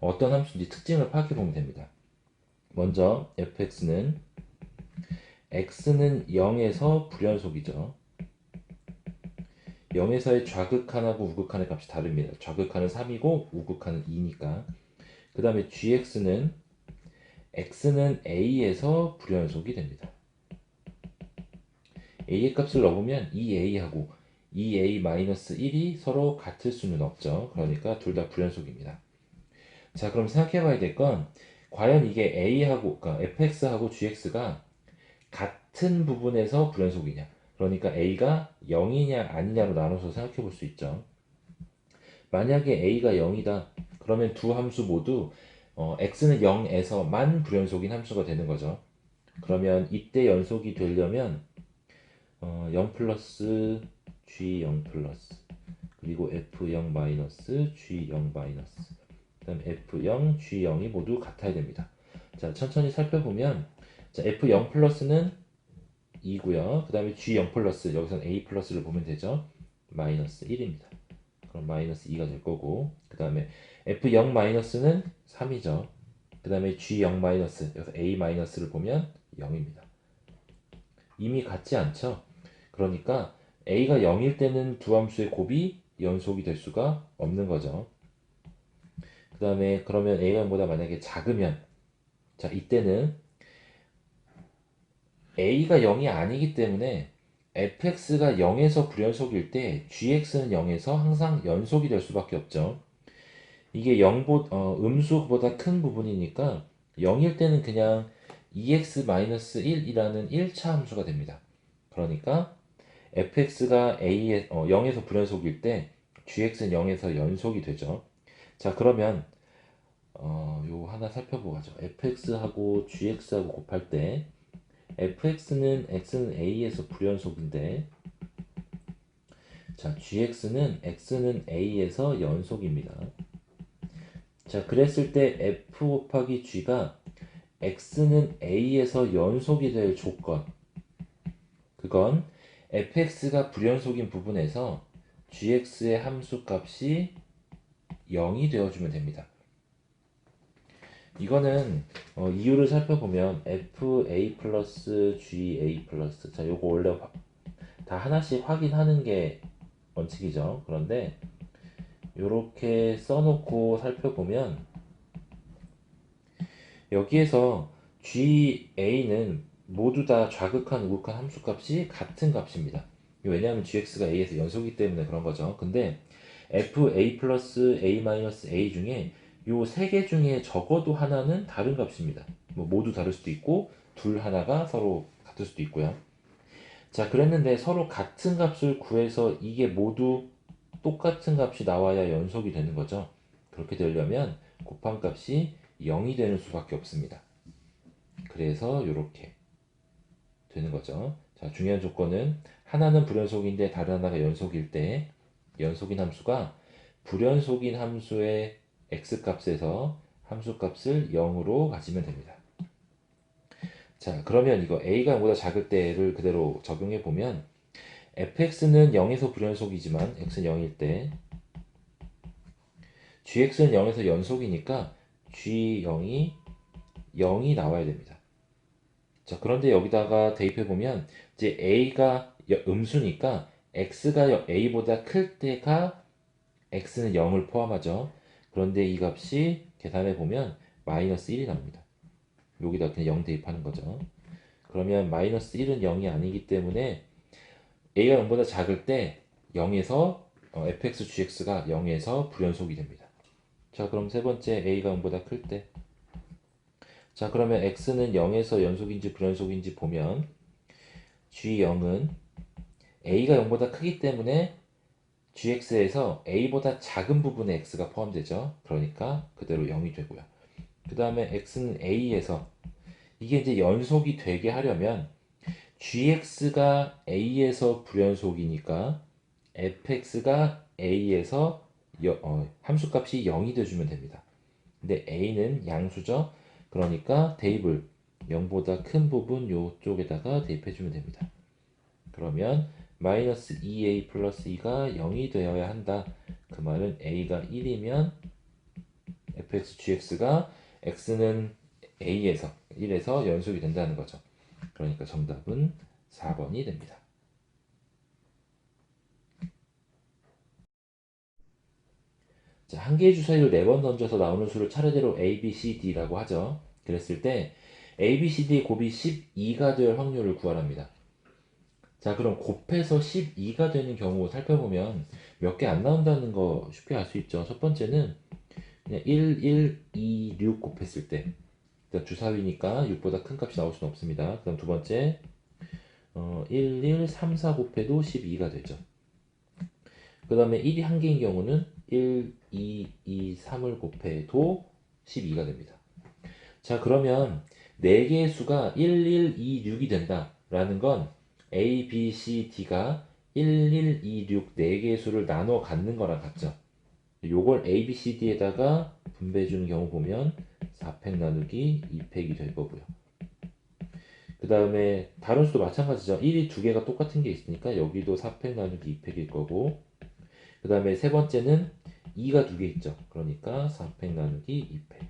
어떤 함수인지 특징을 파악해 보면 됩니다. 먼저 fx는 x는 0에서 불연속이죠. 0에서의 좌극한하고 우극한의 값이 다릅니다. 좌극한은 3이고 우극한은 2니까. 그 다음에 gx는 x는 a에서 불연속이 됩니다. a의 값을 넣어보면 2a하고 2a-1이 서로 같을 수는 없죠. 그러니까 둘 다 불연속입니다. 자, 그럼 생각해 봐야 될 건 과연 이게 a하고 그러니까 fx하고 gx가 같은 부분에서 불연속이냐, 그러니까 a가 0이냐 아니냐로 나눠서 생각해 볼 수 있죠. 만약에 a가 0이다 그러면 두 함수 모두 x는 0에서만 불연속인 함수가 되는 거죠. 그러면 이때 연속이 되려면 0 플러스 g0 플러스 그리고 f0 마이너스 g0 마이너스 그 다음 f0 g0이 모두 같아야 됩니다. 자, 천천히 살펴보면 자, f0 플러스는 2고요. 그 다음에 g0 플러스, 여기서는 a 플러스를 보면 되죠. 마이너스 1입니다. 그럼 마이너스 2가 될 거고, 그 다음에 f0 마이너스는 3이죠. 그 다음에 g0 마이너스, 여기서 a 마이너스를 보면 0입니다. 이미 같지 않죠? 그러니까 a가 0일 때는 두 함수의 곱이 연속이 될 수가 없는 거죠. 그 다음에 그러면 a가 0보다 만약에 작으면, 자, 이때는 a가 0이 아니기 때문에 fx가 0에서 불연속일 때 gx는 0에서 항상 연속이 될 수밖에 없죠. 이게 음수보다 큰 부분이니까 0일 때는 그냥 2x-1이라는 1차 함수가 됩니다. 그러니까 fx가 0에서 불연속일 때 gx는 0에서 연속이 되죠. 자, 그러면 요 하나 살펴보죠. fx하고 gx하고 곱할 때 fx는 x는 a에서 불연속인데, 자, gx는 x는 a에서 연속입니다. 자, 그랬을 때 f 곱하기 g가 x는 a에서 연속이 될 조건, 그건 fx가 불연속인 부분에서 gx의 함수값이 0이 되어주면 됩니다. 이거는 이유를 살펴보면 fa 플러스 ga 플러스, 자, 요거 원래 다 하나씩 확인하는 게 원칙이죠. 그런데 요렇게 써놓고 살펴보면 여기에서 ga는 모두 다 좌극한 우극한 함수값이 같은 값입니다. 왜냐하면 gx가 a에서 연속이기 때문에 그런 거죠. 근데 fa 플러스 a 마이너스 a 중에 요 세 개 중에 적어도 하나는 다른 값입니다. 뭐 모두 다를 수도 있고 둘 하나가 서로 같을 수도 있고요. 자, 그랬는데 서로 같은 값을 구해서 이게 모두 똑같은 값이 나와야 연속이 되는 거죠. 그렇게 되려면 곱한 값이 0이 되는 수밖에 없습니다. 그래서 이렇게 되는 거죠. 자, 중요한 조건은 하나는 불연속인데 다른 하나가 연속일 때 연속인 함수가 불연속인 함수의 x값에서 함수값을 0으로 가지면 됩니다. 자, 그러면 이거 a가 0보다 작을 때를 그대로 적용해 보면 fx는 0에서 불연속이지만 x는 0일 때 gx는 0에서 연속이니까 g0이 0이 나와야 됩니다. 자, 그런데 여기다가 대입해 보면 이제 a가 음수니까 x가 a보다 클 때가 x는 0을 포함하죠. 그런데 이 값이 계산해 보면 마이너스 1이 나옵니다. 여기다 그냥 0 대입하는 거죠. 그러면 마이너스 1은 0이 아니기 때문에 a가 0보다 작을 때 0에서 fx, gx가 0에서 불연속이 됩니다. 자, 그럼 세 번째 a가 0보다 클 때. 자, 그러면 x는 0에서 연속인지 불연속인지 보면 g0은 a가 0보다 크기 때문에 gx에서 a보다 작은 부분에 x가 포함되죠. 그러니까 그대로 0이 되고요. 그 다음에 x는 a에서 이게 이제 연속이 되게 하려면 gx가 a에서 불연속이니까 fx가 a에서 함수값이 0이 돼주면 됩니다. 근데 a는 양수죠. 그러니까 대입을 0보다 큰 부분 요쪽에다가 대입해주면 됩니다. 그러면 마이너스 2a 플러스 2가 0이 되어야 한다. 그 말은 a가 1이면 fx, gx가 x는 a에서 1에서 연속이 된다는 거죠. 그러니까 정답은 4번이 됩니다. 자, 한 개의 주사위를 4번 던져서 나오는 수를 차례대로 A, B, C, D라고 하죠. 그랬을 때 A, B, C, D의 곱이 12가 될 확률을 구하랍니다. 자, 그럼 곱해서 12가 되는 경우 살펴보면 몇 개 안 나온다는 거 쉽게 알 수 있죠. 첫 번째는 그냥 1, 1, 2, 6 곱했을 때 주사위니까 6보다 큰 값이 나올 수는 없습니다. 그럼 두 번째 1, 1, 3, 4 곱해도 12가 되죠. 그 다음에 1이 한 개인 경우는 1, 2, 2, 3을 곱해도 12가 됩니다. 자, 그러면 4개의 수가 1, 1, 2, 6이 된다라는 건 A, B, C, D가 1, 1, 2, 6 4개의 수를 나눠 갖는 거랑 같죠. 요걸 A, B, C, D에다가 분배해 주는 경우 보면 4팩 나누기 2팩이 될 거고요. 그 다음에 다른 수도 마찬가지죠. 1이 두 개가 똑같은 게 있으니까 여기도 4팩 나누기 2팩일 거고, 그 다음에 세 번째는 2가 두 개 있죠. 그러니까 4팩 나누기 2팩.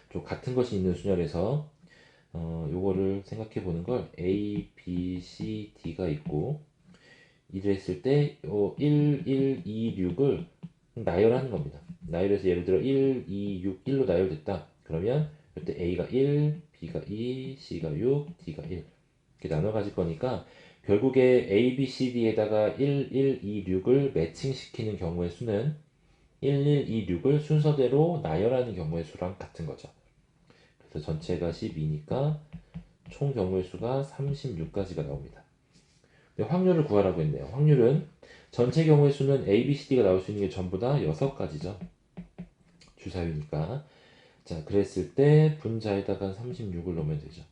좀 같은 것이 있는 순열에서 요거를 생각해 보는 걸 A, B, C, D가 있고, 이랬을 때 1, 1, 2, 6을 나열하는 겁니다. 나열해서 예를 들어 1, 2, 6, 1로 나열됐다. 그러면 이때 A가 1, B가 2, C가 6, D가 1 이렇게 나눠 가질 거니까 결국에 A, B, C, D에다가 1, 1, 2, 6을 매칭시키는 경우의 수는 1, 1, 2, 6을 순서대로 나열하는 경우의 수랑 같은 거죠. 그래서 전체가 12니까 총 경우의 수가 36가지가 나옵니다. 확률을 구하라고 했네요. 확률은 전체 경우의 수는 A, B, C, D가 나올 수 있는 게 전부 다 6가지죠. 주사위니까. 자, 그랬을 때 분자에다가 36을 넣으면 되죠.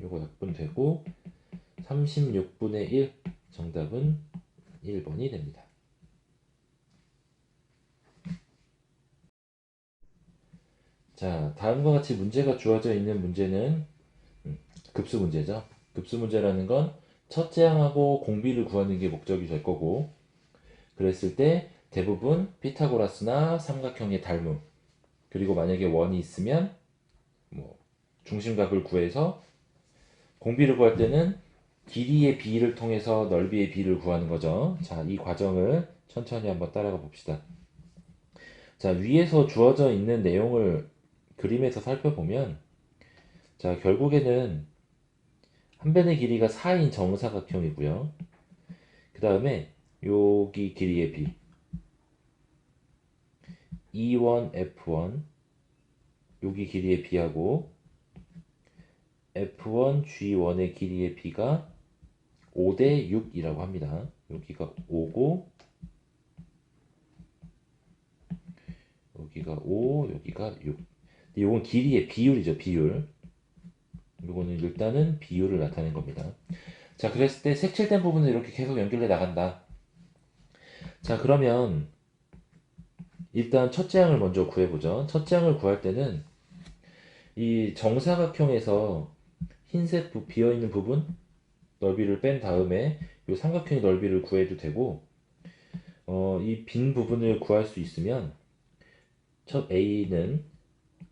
요거 약분되고 36분의 1 정답은 1번이 됩니다. 자, 다음과 같이 문제가 주어져 있는 문제는 급수 문제죠. 급수 문제라는 건 첫째 항하고 공비를 구하는 게 목적이 될 거고, 그랬을 때 대부분 피타고라스나 삼각형의 닮음, 그리고 만약에 원이 있으면 뭐 중심각을 구해서 공비를 구할 때는 길이의 비를 통해서 넓이의 비를 구하는 거죠. 자, 이 과정을 천천히 한번 따라가 봅시다. 자, 위에서 주어져 있는 내용을 그림에서 살펴보면, 자, 결국에는 한 변의 길이가 4인 정사각형이고요. 그 다음에 여기 길이의 b E1, F1 여기 길이의 b하고 F1, G1의 길이의 b가 5대 6이라고 합니다. 여기가 5고 여기가 5, 여기가 6. 이건 길이의 비율이죠, 비율. 이거는 일단은 비율을 나타낸 겁니다. 자, 그랬을 때 색칠된 부분은 이렇게 계속 연결돼 나간다. 자, 그러면 일단 첫째 항을 먼저 구해보죠. 첫째 항을 구할 때는 이 정사각형에서 흰색 비어있는 부분 넓이를 뺀 다음에 이 삼각형의 넓이를 구해도 되고, 이 빈 부분을 구할 수 있으면 첫 A는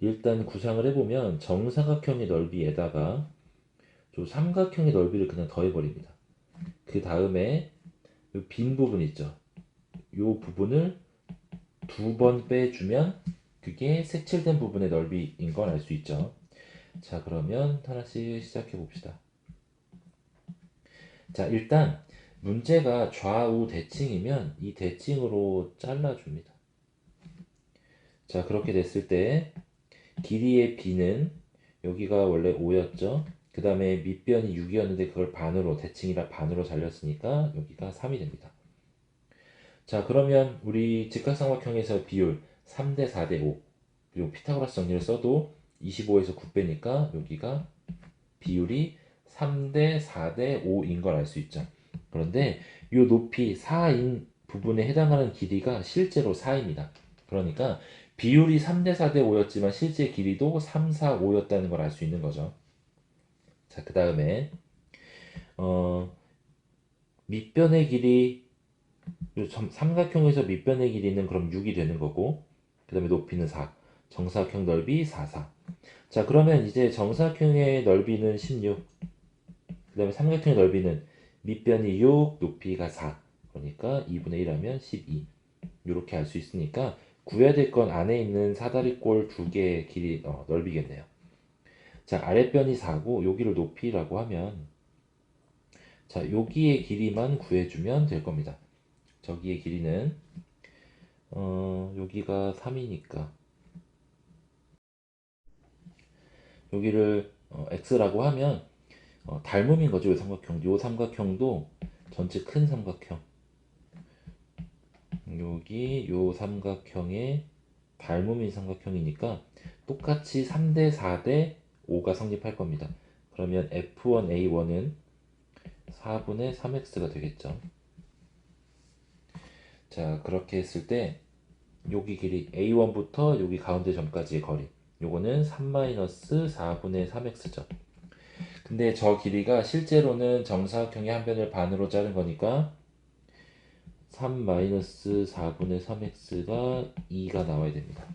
일단 구상을 해보면 정사각형의 넓이에다가 저 삼각형의 넓이를 그냥 더해버립니다. 그 다음에 빈 부분 있죠. 이 부분을 2번 빼주면 그게 색칠된 부분의 넓이인 걸 알 수 있죠. 자, 그러면 하나씩 시작해 봅시다. 자, 일단 문제가 좌우 대칭이면 이 대칭으로 잘라줍니다. 자, 그렇게 됐을 때 길이의 b는 여기가 원래 5였죠. 그 다음에 밑변이 6이었는데 그걸 반으로, 대칭이라 반으로 잘렸으니까 여기가 3이 됩니다. 자, 그러면 우리 직각삼각형에서 비율 3대 4대 5, 그리고 피타고라스 정리를 써도 25에서 9 빼니까 여기가 비율이 3대 4대 5인 걸 알 수 있죠. 그런데 이 높이 4인 부분에 해당하는 길이가 실제로 4입니다. 그러니까 비율이 3대 4대 5였지만 실제 길이도 3, 4, 5였다는 걸 알 수 있는 거죠. 자, 그 다음에 밑변의 길이, 삼각형에서 밑변의 길이는 그럼 6이 되는 거고, 그 다음에 높이는 4, 정사각형 넓이 4, 4. 자, 그러면 이제 정사각형의 넓이는 16, 그 다음에 삼각형의 넓이는 밑변이 6, 높이가 4, 그러니까 2분의 1 하면 12, 이렇게 알 수 있으니까 구해야 될 건 안에 있는 사다리꼴 두 개의 길이, 넓이겠네요. 자, 아랫변이 4고 여기를 높이라고 하면, 자, 여기의 길이만 구해주면 될 겁니다. 저기의 길이는 여기가 3이니까 여기를 x라고 하면 닮음인 거죠. 이 삼각형. 요 삼각형도 전체 큰 삼각형. 여기 요 삼각형의 닮음인 삼각형이니까 똑같이 3대 4대 5가 성립할 겁니다. 그러면 F1A1은 4분의 3x가 되겠죠. 자, 그렇게 했을 때 여기 길이 A1부터 여기 가운데 점까지의 거리, 요거는 3-4분의 3x죠. 근데 저 길이가 실제로는 정사각형의 한 변을 반으로 자른 거니까 3-4분의 3x가 2가 나와야 됩니다.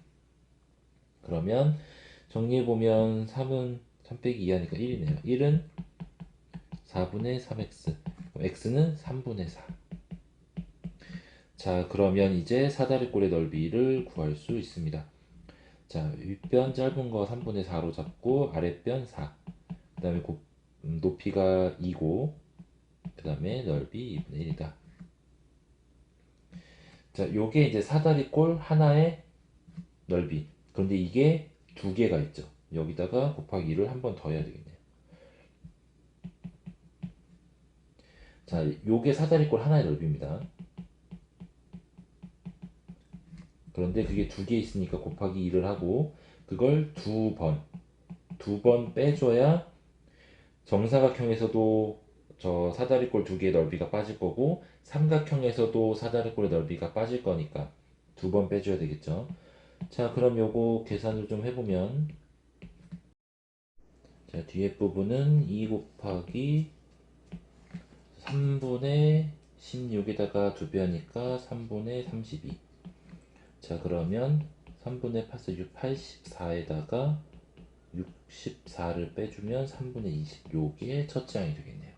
그러면 정리해보면 3은 3 빼기 2 하니까 1이네요. 1은 4분의 3x, x는 3분의 4. 자, 그러면 이제 사다리꼴의 넓이를 구할 수 있습니다. 자, 윗변 짧은 거 3분의 4로 잡고 아랫변 4, 그 다음에 높이가 2고 그 다음에 넓이 2분의 1이다. 자, 요게 이제 사다리꼴 하나의 넓이. 그런데 이게 두 개가 있죠. 여기다가 곱하기 2를 한 번 더 해야 되겠네요. 자, 요게 사다리꼴 하나의 넓이입니다. 그런데 그게 두 개 있으니까 곱하기 2를 하고 그걸 두 번 빼줘야 정사각형에서도 저 사다리꼴 두 개의 넓이가 빠질 거고 삼각형에서도 사다리꼴의 넓이가 빠질 거니까 두 번 빼줘야 되겠죠. 자, 그럼 요거 계산을 좀 해보면, 자, 뒤에 부분은 2 곱하기 3분의 16에다가 2배 하니까 3분의 32. 자, 그러면 3분의 84에다가 64를 빼주면 3분의 20. 요게 첫째 항이 되겠네요.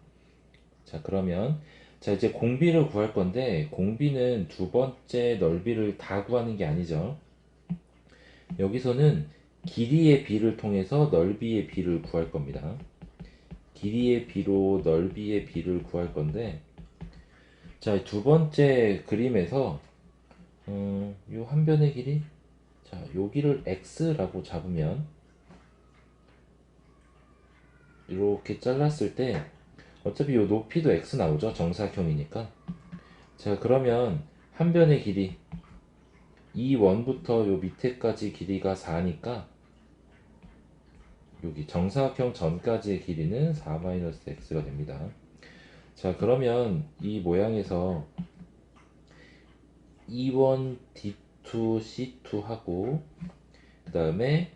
자, 그러면 자, 이제 공비를 구할 건데 공비는 두 번째 넓이를 다 구하는 게 아니죠. 여기서는 길이의 비를 통해서 넓이의 비를 구할 겁니다. 길이의 비로 넓이의 비를 구할 건데, 자, 두 번째 그림에서 요 한 변의 길이, 자, 여기를 x라고 잡으면 이렇게 잘랐을 때 어차피 요 높이도 x 나오죠. 정사각형이니까. 자, 그러면 한 변의 길이 이 원부터 요 밑에까지 길이가 4니까 여기 정사각형 전까지의 길이는 4-x가 됩니다. 자, 그러면 이 모양에서 E1, D2, C2 하고 그 다음에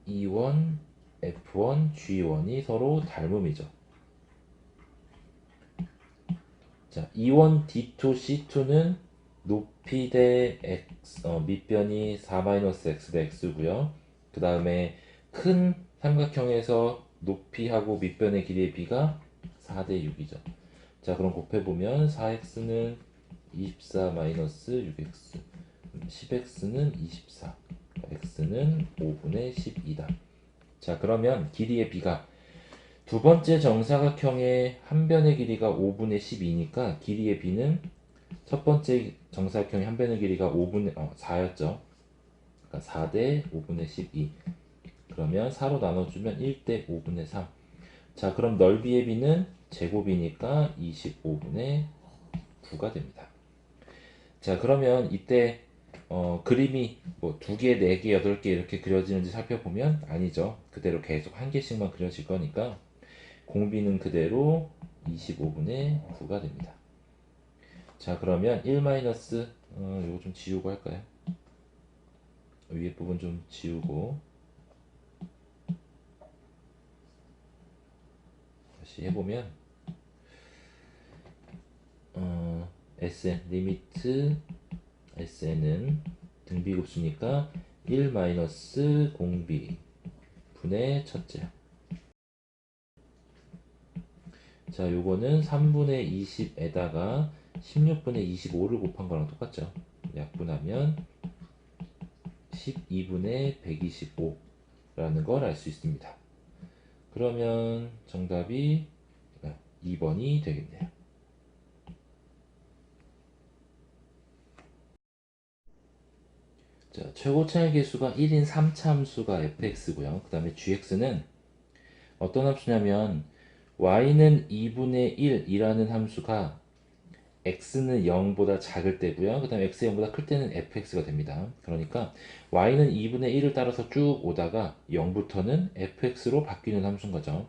E1, F1, G1이 서로 닮음이죠. 자, E1, D2, C2는 높이 대 x, 밑변이 4-x 대 x고요. 그 다음에 큰 삼각형에서 높이하고 밑변의 길이의 비가 4대 6이죠. 자, 그럼 곱해보면 4x는 24 마이너스 6x, 10x는 24, x는 5분의 12다. 자, 그러면 길이의 비가 두 번째 정사각형의 한 변의 길이가 5분의 12니까 길이의 비는 첫 번째 정사각형의 한 변의 길이가 4였죠. 그러니까 4대 5분의 12. 그러면 4로 나눠주면 1대 5분의 3. 자, 그럼 넓이의 비는 제곱이니까 25분의 9가 됩니다. 자, 그러면 이때 그림이 뭐 2개, 4개, 8개 이렇게 그려지는지 살펴보면 아니죠. 그대로 계속 한 개씩만 그려질 거니까 공비는 그대로 25분의 9가 됩니다. 자, 그러면 1 마이너스 이거 좀 지우고 할까요? 위에 부분 좀 지우고 다시 해보면 Sn 리미트 Sn은 등비급수니까 1 마이너스 공비 분의 첫째. 자, 요거는 3분의 20에다가 16분의 25를 곱한 거랑 똑같죠. 약분하면 12분의 125라는 걸 알 수 있습니다. 그러면 정답이 2번이 되겠네요. 자, 최고차의 개수가 1인 3차 함수가 fx고요. 그 다음에 gx는 어떤 함수냐면 y는 2분의 1이라는 함수가 x는 0보다 작을 때고요. 그 다음에 x가 0보다 클 때는 fx가 됩니다. 그러니까 y는 2분의 1을 따라서 쭉 오다가 0부터는 fx로 바뀌는 함수인 거죠.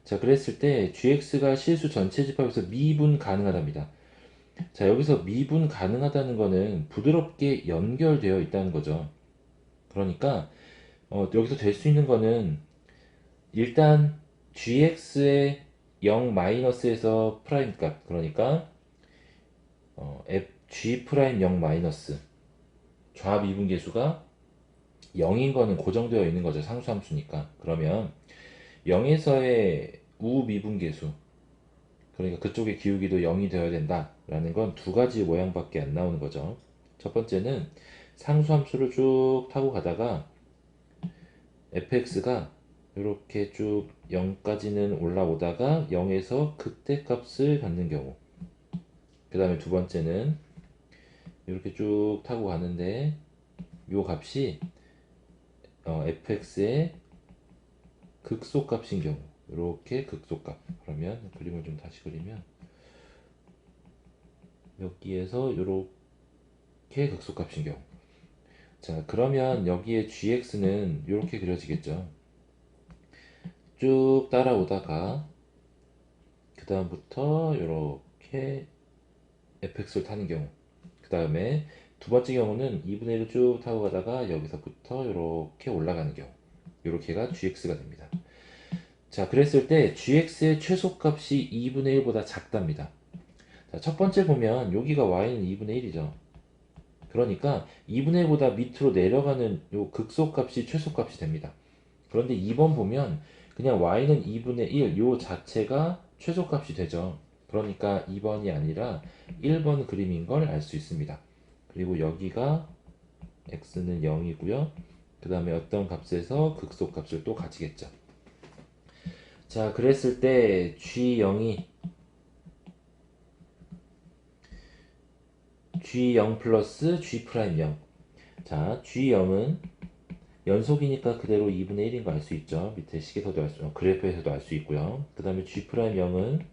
자, 그랬을 때 gx가 실수 전체 집합에서 미분 가능하답니다. 자, 여기서 미분 가능하다는 거는 부드럽게 연결되어 있다는 거죠. 그러니까 여기서 될 수 있는 거는 일단 gx의 0 마이너스에서 프라임 값, 그러니까 g 프라임 0 마이너스 좌 미분계수가 0인 거는 고정되어 있는 거죠. 상수함수니까. 그러면 0에서의 우 미분계수, 그러니까 그쪽의 기울기도 0이 되어야 된다라는 건 두 가지 모양밖에 안 나오는 거죠. 첫 번째는 상수함수를 쭉 타고 가다가 fx가 이렇게 쭉 0까지는 올라오다가 0에서 극대값을 갖는 경우. 그 다음에 두 번째는 이렇게 쭉 타고 가는데 요 값이 fx의 극소값인 경우. 이렇게 극소값. 그러면 그림을 좀 다시 그리면 여기에서 이렇게 극소값인 경우. 자, 그러면 여기에 gx는 이렇게 그려지겠죠. 쭉 따라오다가 그 다음부터 이렇게 fx를 타는 경우. 그 다음에 두 번째 경우는 2분의 1을 쭉 타고 가다가 여기서부터 이렇게 올라가는 경우. 이렇게가 gx가 됩니다. 자, 그랬을 때 gx의 최소값이 2분의 1보다 작답니다. 자, 첫 번째 보면 여기가 y는 2분의 1이죠. 그러니까 2분의 1보다 밑으로 내려가는 요 극소값이 최소값이 됩니다. 그런데 2번 보면 그냥 y는 2분의 1 요 자체가 최소값이 되죠. 그러니까 2번이 아니라 1번 그림인 걸 알 수 있습니다. 그리고 여기가 x는 0이고요. 그 다음에 어떤 값에서 극소값을 또 가지겠죠. 자, 그랬을 때 G0 플러스 G 프라임 0. 자, G0은 연속이니까 그대로 2분의 1인 거 알 수 있죠. 밑에 식에서도 그래프에서도 알 수 있고요. 그 다음에 G 프라임 0은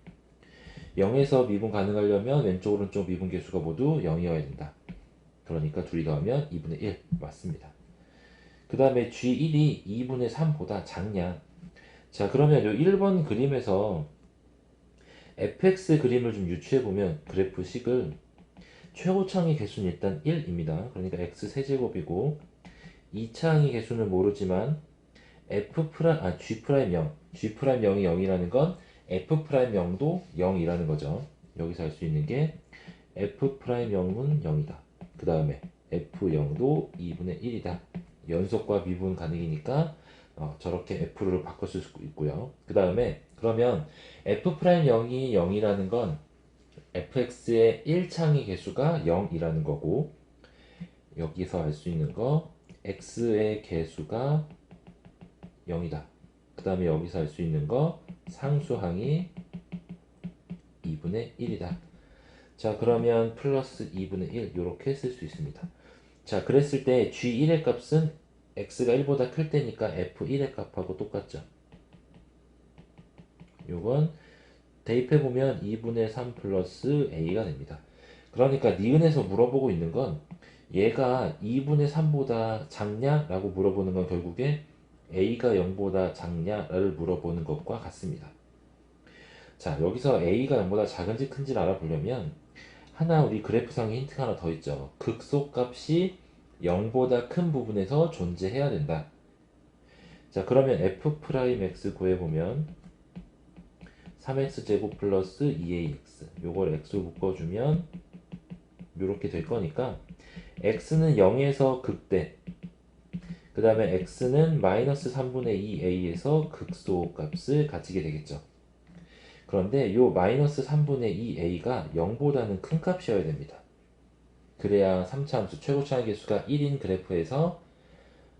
0에서 미분 가능하려면 왼쪽 오른쪽 미분 계수가 모두 0이어야 된다. 그러니까 둘이 더하면 2분의 1 맞습니다. 그 다음에 G1이 2분의 3보다 작냐. 자, 그러면 이 1번 그림에서 fx 그림을 좀 유추해보면 그래프식을 최고차항의 개수는 일단 1입니다. 그러니까 x 세제곱이고 2차항의 개수는 모르지만 g 프라임 0, g 프라임 0이 0이라는 건 f 프라임 0도 0이라는 거죠. 여기서 알 수 있는 게 f 프라임 0은 0이다. 그 다음에 f0도 2분의 1이다. 연속과 미분 가능이니까 저렇게 F를 바꿔 쓸 수 있고요. 그 다음에 그러면 F'0이 0이라는 건 fx의 1창의 개수가 0이라는 거고, 여기서 알 수 있는 거 x의 개수가 0이다. 그 다음에 여기서 알 수 있는 거 상수항이 2분의 1이다. 자, 그러면 플러스 2분의 1 이렇게 쓸 수 있습니다. 자, 그랬을 때 g1의 값은 x가 1보다 클 때니까 f1의 값하고 똑같죠. 요건 대입해보면 2분의 3 플러스 a가 됩니다. 그러니까 니은에서 물어보고 있는 건 얘가 2분의 3보다 작냐? 라고 물어보는 건 결국에 a가 0보다 작냐를 물어보는 것과 같습니다. 자, 여기서 a가 0보다 작은지 큰지를 알아보려면 하나 우리 그래프상에 힌트가 하나 더 있죠. 극소값이 0보다 큰 부분에서 존재해야 된다. 자, 그러면 f'x 구해보면 3x제곱 플러스 2ax 요걸 x로 묶어주면 요렇게 될 거니까 x는 0에서 극대, 그 다음에 x는 마이너스 3분의 2a에서 극소값을 가지게 되겠죠. 그런데 요 마이너스 3분의 2a가 0보다는 큰 값이어야 됩니다. 그래야 3차 함수 최고차의 개수가 1인 그래프에서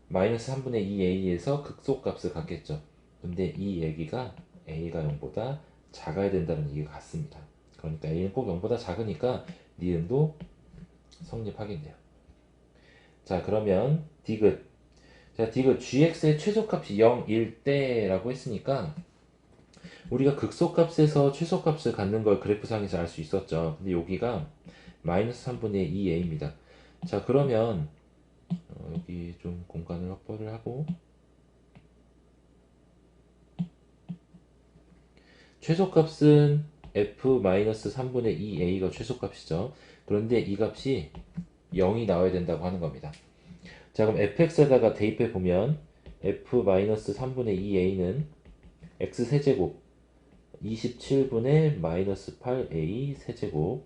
마이너스 3분의 2a에서 극소값을 갖겠죠. 근데 이 얘기가 a가 0보다 작아야 된다는 얘기가 같습니다. 그러니까 a는 꼭 0보다 작으니까 니은도 성립하겠네요. 자, 그러면 디귿. 자, 디귿 gx의 최소값이 0일 때라고 했으니까 우리가 극소값에서 최소값을 갖는 걸 그래프상에서 알 수 있었죠. 근데 여기가 마이너스 3분의 2a입니다. 자, 그러면 여기 좀 공간을 확보를 하고 최소값은 f-3분의 2a가 최소값이죠. 그런데 이 값이 0이 나와야 된다고 하는 겁니다. 자, 그럼 fx에다가 대입해 보면 f-3분의 2a는 x 세제곱 27분의 마이너스 8a 세제곱,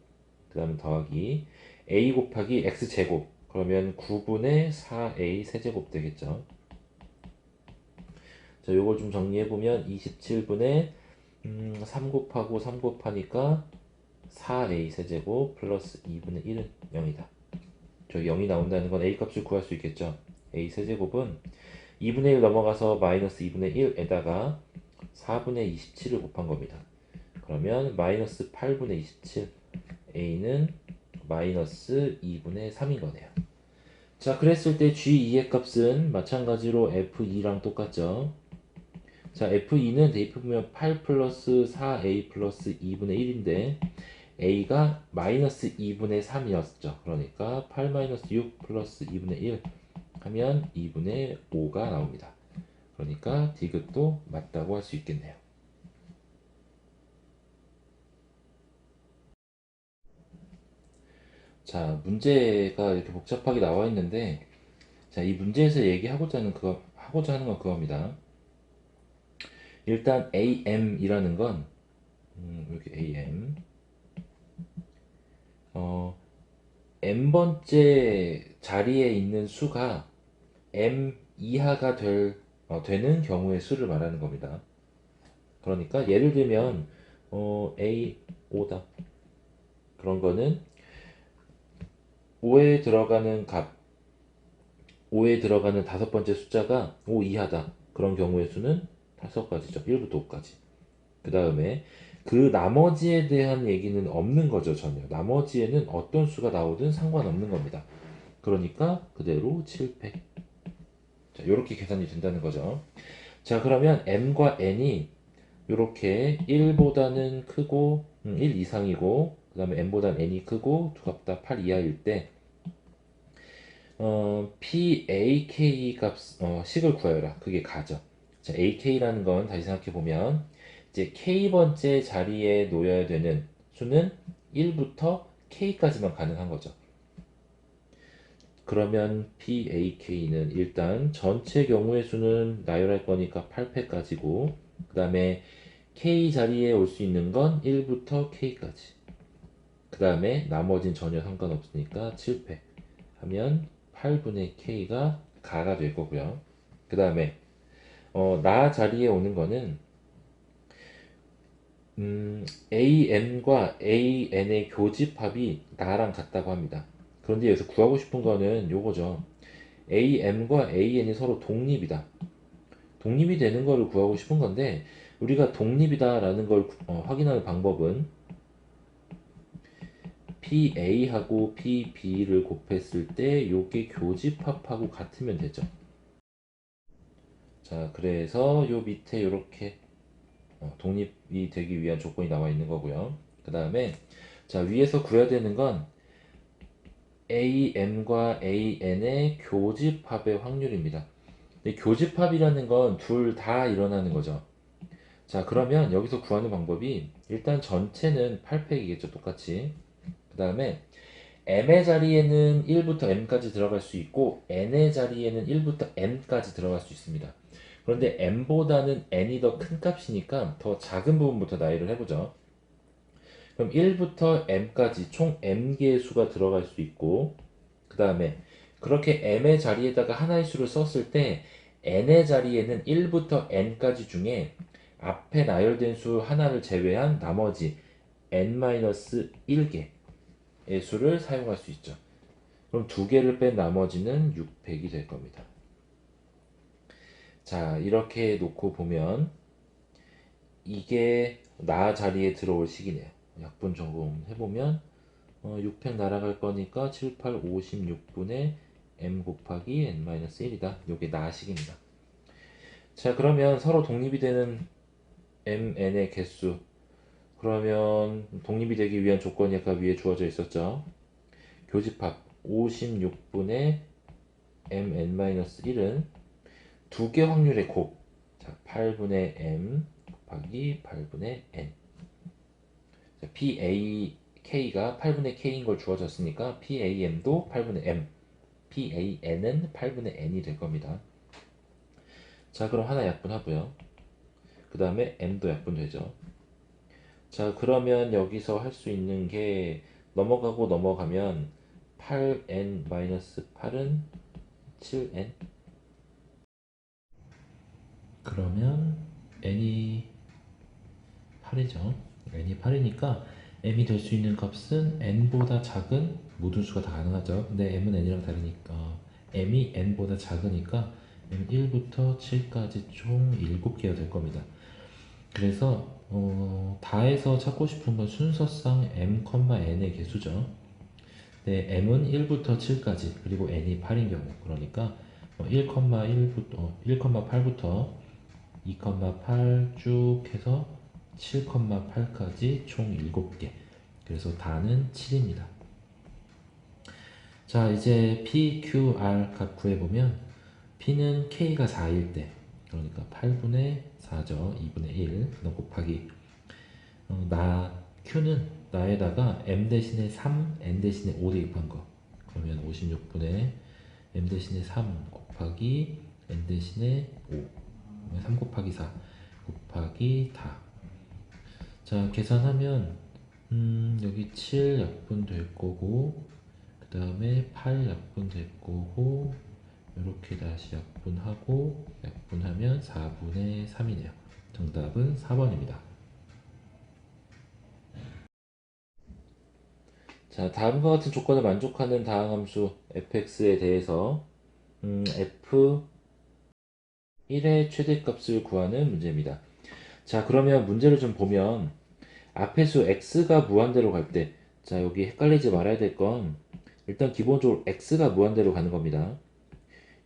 그 다음 더하기 a 곱하기 x 제곱, 그러면 9분의 4a 세제곱 되겠죠. 자, 요걸 좀 정리해보면 27분의 3 곱하고 3 곱하니까 4a 세제곱 플러스 2분의 1은 0이다. 저 0이 나온다는 건 a 값을 구할 수 있겠죠. a 세제곱은 2분의 1 넘어가서 마이너스 2분의 1에다가 4분의 27을 곱한 겁니다. 그러면 마이너스 8분의 27, a는 마이너스 2분의 3인 거네요. 자, 그랬을 때 g2의 값은 마찬가지로 f2랑 똑같죠. 자, f2는 대입해보면 8 플러스 4a 플러스 2분의 1인데 a가 마이너스 2분의 3이었죠. 그러니까 8 마이너스 6 플러스 2분의 1 하면 2분의 5가 나옵니다. 그러니까 디귿도 맞다고 할 수 있겠네요. 자, 문제가 이렇게 복잡하게 나와 있는데, 자, 이 문제에서 하고자 하는 건 그겁니다. 일단 am이라는 건 이렇게 am n번째 자리에 있는 수가 m 이하가 되는 경우의 수를 말하는 겁니다. 그러니까 예를 들면 a 5다. 그런 거는 5에 들어가는 값, 5에 들어가는 다섯 번째 숫자가 5 이하다. 그런 경우의 수는 5가지죠. 1부터 5까지. 그 다음에 그 나머지에 대한 얘기는 없는 거죠, 전혀. 나머지에는 어떤 수가 나오든 상관없는 겁니다. 그러니까 그대로 7팩. 자, 이렇게 계산이 된다는 거죠. 자, 그러면 m과 n이 이렇게 1보다는 크고 1 이상이고 그 다음에 n보다는 n이 크고 두 값 다 8 이하일 때 PAK 값 식을 구하여라. 그게 가죠. 자, AK라는 건 다시 생각해 보면 이제 K번째 자리에 놓여야 되는 수는 1부터 K까지만 가능한 거죠. 그러면 PAK는 일단 전체 경우의 수는 나열할 거니까 8패까지고 그 다음에 K 자리에 올 수 있는 건 1부터 K까지. 그 다음에 나머진 전혀 상관없으니까 7패 하면 8분의 K가 가가 될 거고요. 그 다음에 나 자리에 오는 거는 AM과 AN의 교집합이 나랑 같다고 합니다. 그런데 여기서 구하고 싶은 거는 요거죠. AM과 AN이 서로 독립이다. 독립이 되는 거를 구하고 싶은 건데 우리가 독립이다라는 걸 확인하는 방법은 PA하고 PB를 곱했을 때 요게 교집합하고 같으면 되죠. 자, 그래서 요 밑에 이렇게 독립이 되기 위한 조건이 나와 있는 거고요. 그 다음에 자, 위에서 구해야 되는 건 AM과 AN의 교집합의 확률입니다. 근데 교집합이라는 건 둘 다 일어나는 거죠. 자, 그러면 여기서 구하는 방법이 일단 전체는 8팩이겠죠, 똑같이. 그 다음에 m의 자리에는 1부터 m까지 들어갈 수 있고 n의 자리에는 1부터 n까지 들어갈 수 있습니다. 그런데 m보다는 n이 더 큰 값이니까 더 작은 부분부터 나열을 해보죠. 그럼 1부터 m까지 총 m개의 수가 들어갈 수 있고 그 다음에 그렇게 m의 자리에다가 하나의 수를 썼을 때 n의 자리에는 1부터 n까지 중에 앞에 나열된 수 하나를 제외한 나머지 n-1개의 수를 사용할 수 있죠. 그럼 두 개를 뺀 나머지는 600이 될 겁니다. 자, 이렇게 놓고 보면 이게 나 자리에 들어올 식이네요. 약분 적용해보면 6팩 날아갈 거니까 7, 8, 56분의 m 곱하기 n-1이다. 요게 나식입니다. 자, 그러면 서로 독립이 되는 mn의 개수. 그러면 독립이 되기 위한 조건이 아까 위에 주어져 있었죠. 교집합 56분의 mn-1은 두 개 확률의 곱. 자, 8분의 m 곱하기 8분의 n. 자, PAK가 8분의 K인 걸 주어졌으니까 PAM도 8분의 M, PAN은 8분의 N이 될 겁니다. 자, 그럼 하나 약분하고요. 그 다음에 M도 약분되죠. 자, 그러면 여기서 할 수 있는 게 넘어가고 넘어가면 8N-8은 7N. 그러면 N이 8이죠. N이 8이니까 M이 될 수 있는 값은 N보다 작은 모든 수가 다 가능하죠. 근데 M은 N이랑 다르니까 M이 N보다 작으니까 M 1부터 7까지 총 7개가 될 겁니다. 그래서 다해서 찾고 싶은 건 순서상 M, N의 개수죠. 네, M은 1부터 7까지 그리고 N이 8인 경우 그러니까 1,1부터 1,8부터 2,8 쭉 해서 7,8까지 총 7개. 그래서 다는 7입니다. 자, 이제 P, Q, R 값 구해보면 P는 K가 4일 때 그러니까 8분의 4죠. 2분의 1 곱하기 Q는 나에다가 M 대신에 3, N 대신에 5 대입한 거 그러면 56분의 M 대신에 3 곱하기 N 대신에 5 3 곱하기 4 곱하기 다. 자, 계산하면 여기 7 약분 될 거고 그 다음에 8 약분 될 거고 이렇게 다시 약분하고 약분하면 4분의 3이네요. 정답은 4번입니다. 자, 다음과 같은 조건을 만족하는 다항함수 fx에 대해서 f1의 최대값을 구하는 문제입니다. 자, 그러면 문제를 좀 보면 앞의 수 x가 무한대로 갈 때, 자, 여기 헷갈리지 말아야 될 건 일단 기본적으로 x가 무한대로 가는 겁니다.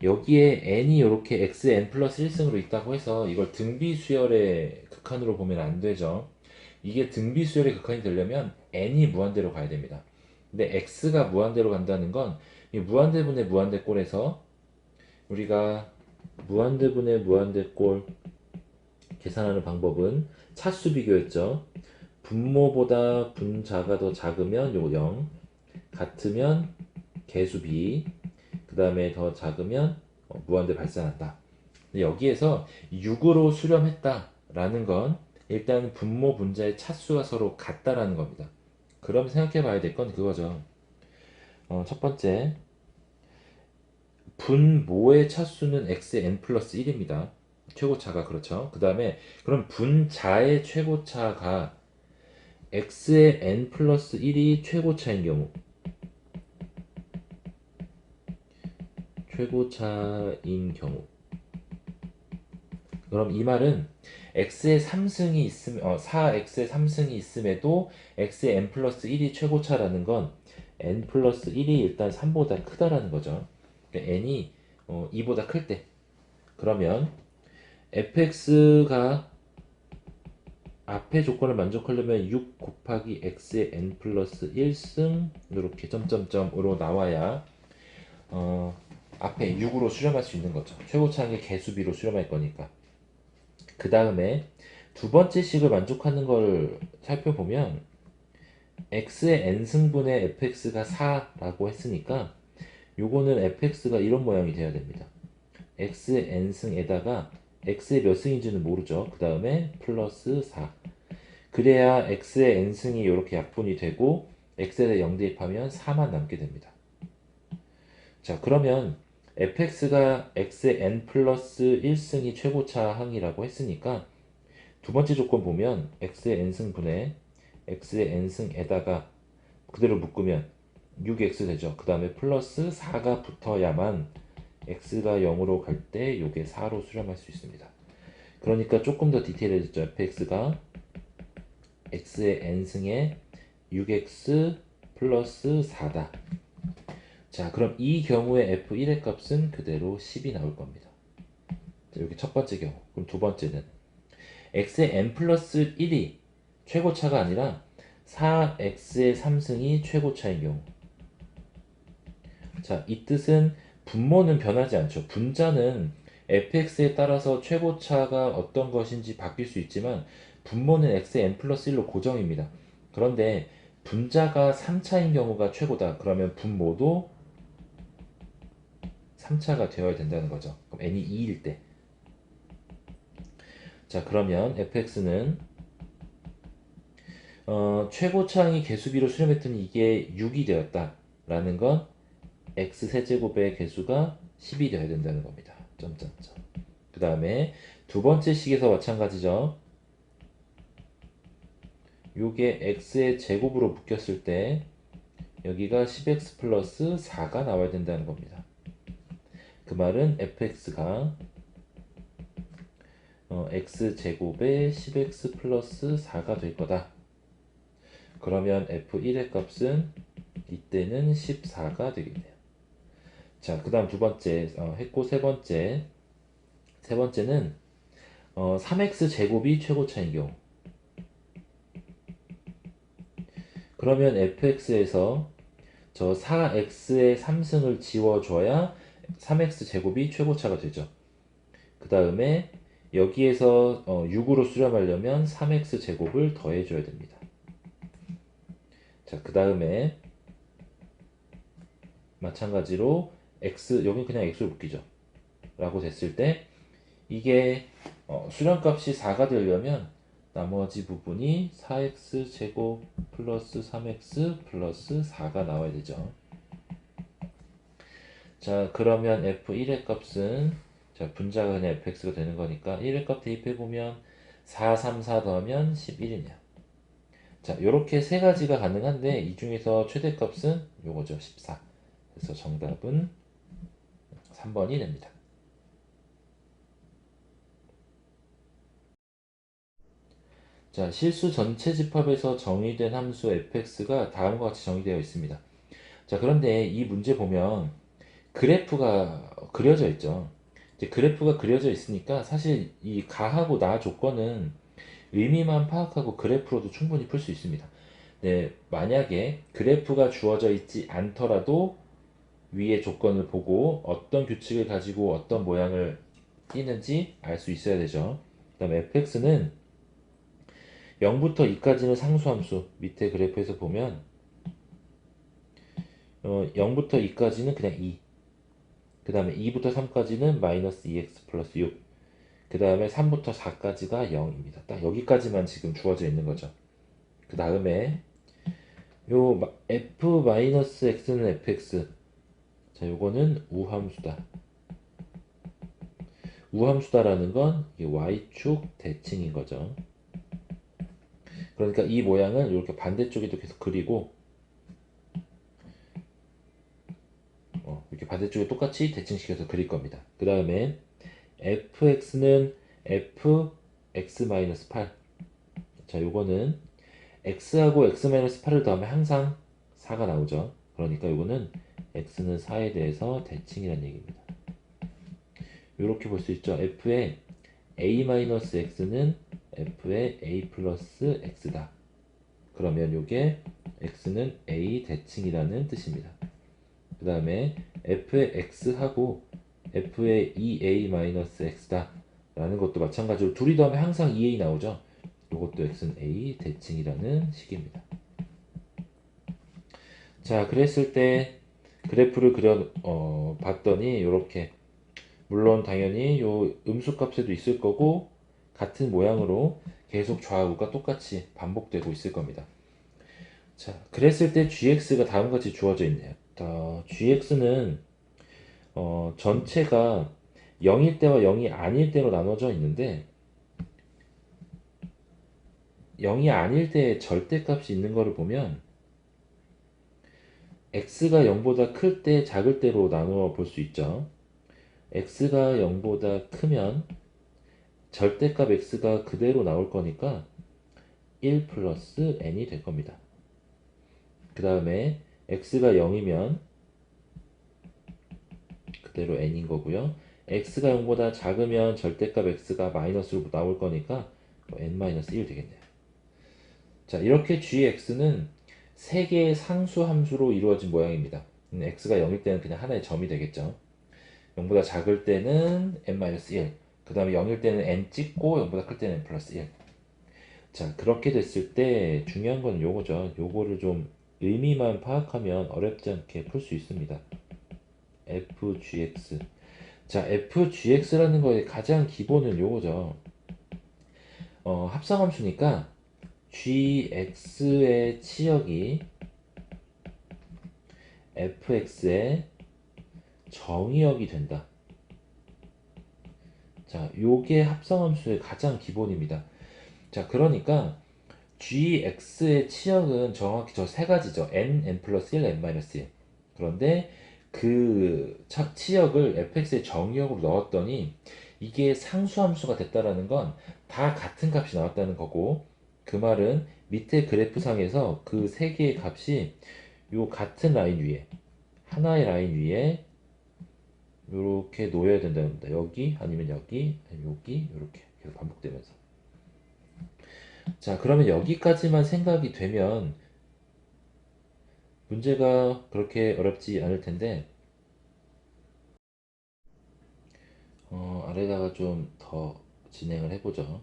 여기에 n이 이렇게 xn 플러스 1승으로 있다고 해서 이걸 등비수열의 극한으로 보면 안 되죠. 이게 등비수열의 극한이 되려면 n이 무한대로 가야 됩니다. 근데 x가 무한대로 간다는 건 이 무한대분의 무한대꼴에서 우리가 무한대분의 무한대꼴 계산하는 방법은 차수 비교였죠. 분모보다 분자가 더 작으면 요 0, 같으면 개수 b, 그 다음에 더 작으면 무한대 발산한다. 여기에서 6으로 수렴했다라는 건 일단 분모 분자의 차수가 서로 같다라는 겁니다. 그럼 생각해 봐야 될 건 그거죠. 첫 번째, 분모의 차수는 xn 플러스 1입니다. 최고차가 그렇죠. 그 다음에 그럼 분자의 최고차가 x의 n 플러스 1이 최고차인 경우, 최고차인 경우, 그럼 이 말은 x의 3승이 있음, 4x의 3승이 있음에도 x의 n 플러스 1이 최고차라는 건 n 플러스 1이 일단 3보다 크다라는 거죠. 그러니까 n이 2보다 클 때. 그러면 fx가 앞의 조건을 만족하려면 6 곱하기 x의 n 플러스 1승 이렇게 점점점으로 나와야 앞에 6으로 수렴할 수 있는 거죠. 최고차는 게 개수비로 수렴할 거니까. 그 다음에 두 번째 식을 만족하는 걸 살펴보면 x의 n승분의 fx가 4라고 했으니까 요거는 fx가 이런 모양이 돼야 됩니다. x의 n승에다가 x의 몇 승인지는 모르죠. 그 다음에 플러스 4. 그래야 x의 n승이 이렇게 약분이 되고 x에다 0 대입하면 4만 남게 됩니다. 자, 그러면 fx가 x의 n 플러스 1승이 최고차 항이라고 했으니까 두 번째 조건 보면 x의 n승분의 x의 n승에다가 그대로 묶으면 6x 되죠. 그 다음에 플러스 4가 붙어야만 x가 0으로 갈 때 요게 4로 수렴할 수 있습니다. 그러니까 조금 더 디테일해졌죠. fx가 x의 n승에 6x 플러스 4다. 자, 그럼 이 경우에 f1의 값은 그대로 10이 나올 겁니다. 자, 여기 첫 번째 경우. 그럼 두 번째는 x의 n 플러스 1이 최고차가 아니라 4x의 3승이 최고차인 경우. 자, 이 뜻은 분모는 변하지 않죠. 분자는 fx에 따라서 최고차가 어떤 것인지 바뀔 수 있지만 분모는 x의 n 플러스 1로 고정입니다. 그런데 분자가 3차인 경우가 최고다. 그러면 분모도 3차가 되어야 된다는 거죠. 그럼 n이 2일 때. 자, 그러면 fx는 최고차항이 개수비로 수렴했더니 이게 6이 되었다. 라는 건 x 세제곱의 개수가 10이 되어야 된다는 겁니다. 점점점. 그 다음에 두 번째 식에서 마찬가지죠. 요게 x의 제곱으로 묶였을 때 여기가 10x 플러스 4가 나와야 된다는 겁니다. 그 말은 fx가 x제곱에 10x 플러스 4가 될 거다. 그러면 f1의 값은 이때는 14가 되겠네요. 자, 그 다음 두 번째 했고 세 번째는 3x 제곱이 최고차인 경우. 그러면 fx에서 저 4x의 3승을 지워줘야 3x 제곱이 최고차가 되죠. 그 다음에 여기에서 6으로 수렴하려면 3x 제곱을 더해줘야 됩니다. 자, 그 다음에 마찬가지로 x, 여긴 그냥 x로 묶이죠. 라고 됐을 때 이게 수렴값이 4가 되려면 나머지 부분이 4x 제곱 플러스 3x 플러스 4가 나와야 되죠. 자, 그러면 f1의 값은 자, 분자가 그냥 fx가 되는 거니까 1의 값 대입해보면 4, 3, 4 더하면 11이네요. 자, 요렇게 세 가지가 가능한데 이 중에서 최대값은 요거죠. 14. 그래서 정답은 3번이 됩니다. 자, 실수 전체 집합에서 정의된 함수 fx가 다음과 같이 정의되어 있습니다. 자, 그런데 이 문제 보면 그래프가 그려져 있죠. 이제 그래프가 그려져 있으니까 사실 이 가하고 나 조건은 의미만 파악하고 그래프로도 충분히 풀 수 있습니다. 네, 만약에 그래프가 주어져 있지 않더라도 위의 조건을 보고 어떤 규칙을 가지고 어떤 모양을 띄는지 알 수 있어야 되죠. 그 다음에 fx는 0부터 2까지는 상수함수 밑에 그래프에서 보면 0부터 2까지는 그냥 2, 그 다음에 2부터 3까지는 마이너스 2x 플러스 6, 그 다음에 3부터 4까지가 0입니다. 딱 여기까지만 지금 주어져 있는 거죠. 그 다음에 요 f-x는 fx, 자, 요거는 우함수다. 우함수다라는 건 이게 y축 대칭인 거죠. 그러니까 이 모양을 이렇게 반대쪽에도 계속 그리고 이렇게 반대쪽에 똑같이 대칭시켜서 그릴 겁니다. 그 다음에 fx는 fx-8. 자, 요거는 x하고 x-8을 더하면 항상 4가 나오죠. 그러니까 요거는 x는 4에 대해서 대칭이라는 얘기입니다. 이렇게 볼 수 있죠. f의 a-x는 f의 a 플러스 x다. 그러면 요게 x는 a 대칭이라는 뜻입니다. 그 다음에 f의 x하고 f의 2a-x다 라는 것도 마찬가지로 둘이 더하면 항상 2a 나오죠. 요것도 x는 a 대칭이라는 식입니다. 자, 그랬을 때 그래프를 봤더니 이렇게, 물론 당연히 요 음수값에도 있을 거고 같은 모양으로 계속 좌우가 똑같이 반복되고 있을 겁니다. 자, 그랬을 때 gx가 다음과 같이 주어져 있네요. gx는 전체가 0일 때와 0이 아닐 때로 나눠져 있는데 0이 아닐 때의 절대값이 있는 거를 보면 x가 0보다 클 때 작을 때로 나누어 볼 수 있죠. x가 0보다 크면 절대값 x가 그대로 나올 거니까 1 플러스 n이 될 겁니다. 그 다음에 x가 0이면 그대로 n인 거고요. x가 0보다 작으면 절대값 x가 마이너스로 나올 거니까 n-1 되겠네요. 자, 이렇게 gx는 3개의 상수 함수로 이루어진 모양입니다. x가 0일 때는 그냥 하나의 점이 되겠죠. 0보다 작을 때는 n-1, 그 다음에 0일 때는 n 찍고 0보다 클 때는 n 플러스 1. 자, 그렇게 됐을 때 중요한 건 요거죠. 요거를 좀 의미만 파악하면 어렵지 않게 풀 수 있습니다. fgx. 자, fgx라는 거의 가장 기본은 요거죠. 합성함수니까 gx의 치역이 fx의 정의역이 된다. 자, 요게 합성함수의 가장 기본입니다. 자, 그러니까 gx의 치역은 정확히 저 세 가지죠. n 플러스 1, n-1. 그런데 그 치역을 fx의 정의역으로 넣었더니 이게 상수함수가 됐다라는 건 다 같은 값이 나왔다는 거고, 그 말은 밑에 그래프상에서 그 세 개의 값이 요 같은 라인 위에, 하나의 라인 위에 이렇게 놓여야 된다는 겁니다. 여기 아니면 여기 아니면 여기, 이렇게 계속 반복되면서. 자, 그러면 여기까지만 생각이 되면 문제가 그렇게 어렵지 않을 텐데, 아래다가 좀 더 진행을 해보죠.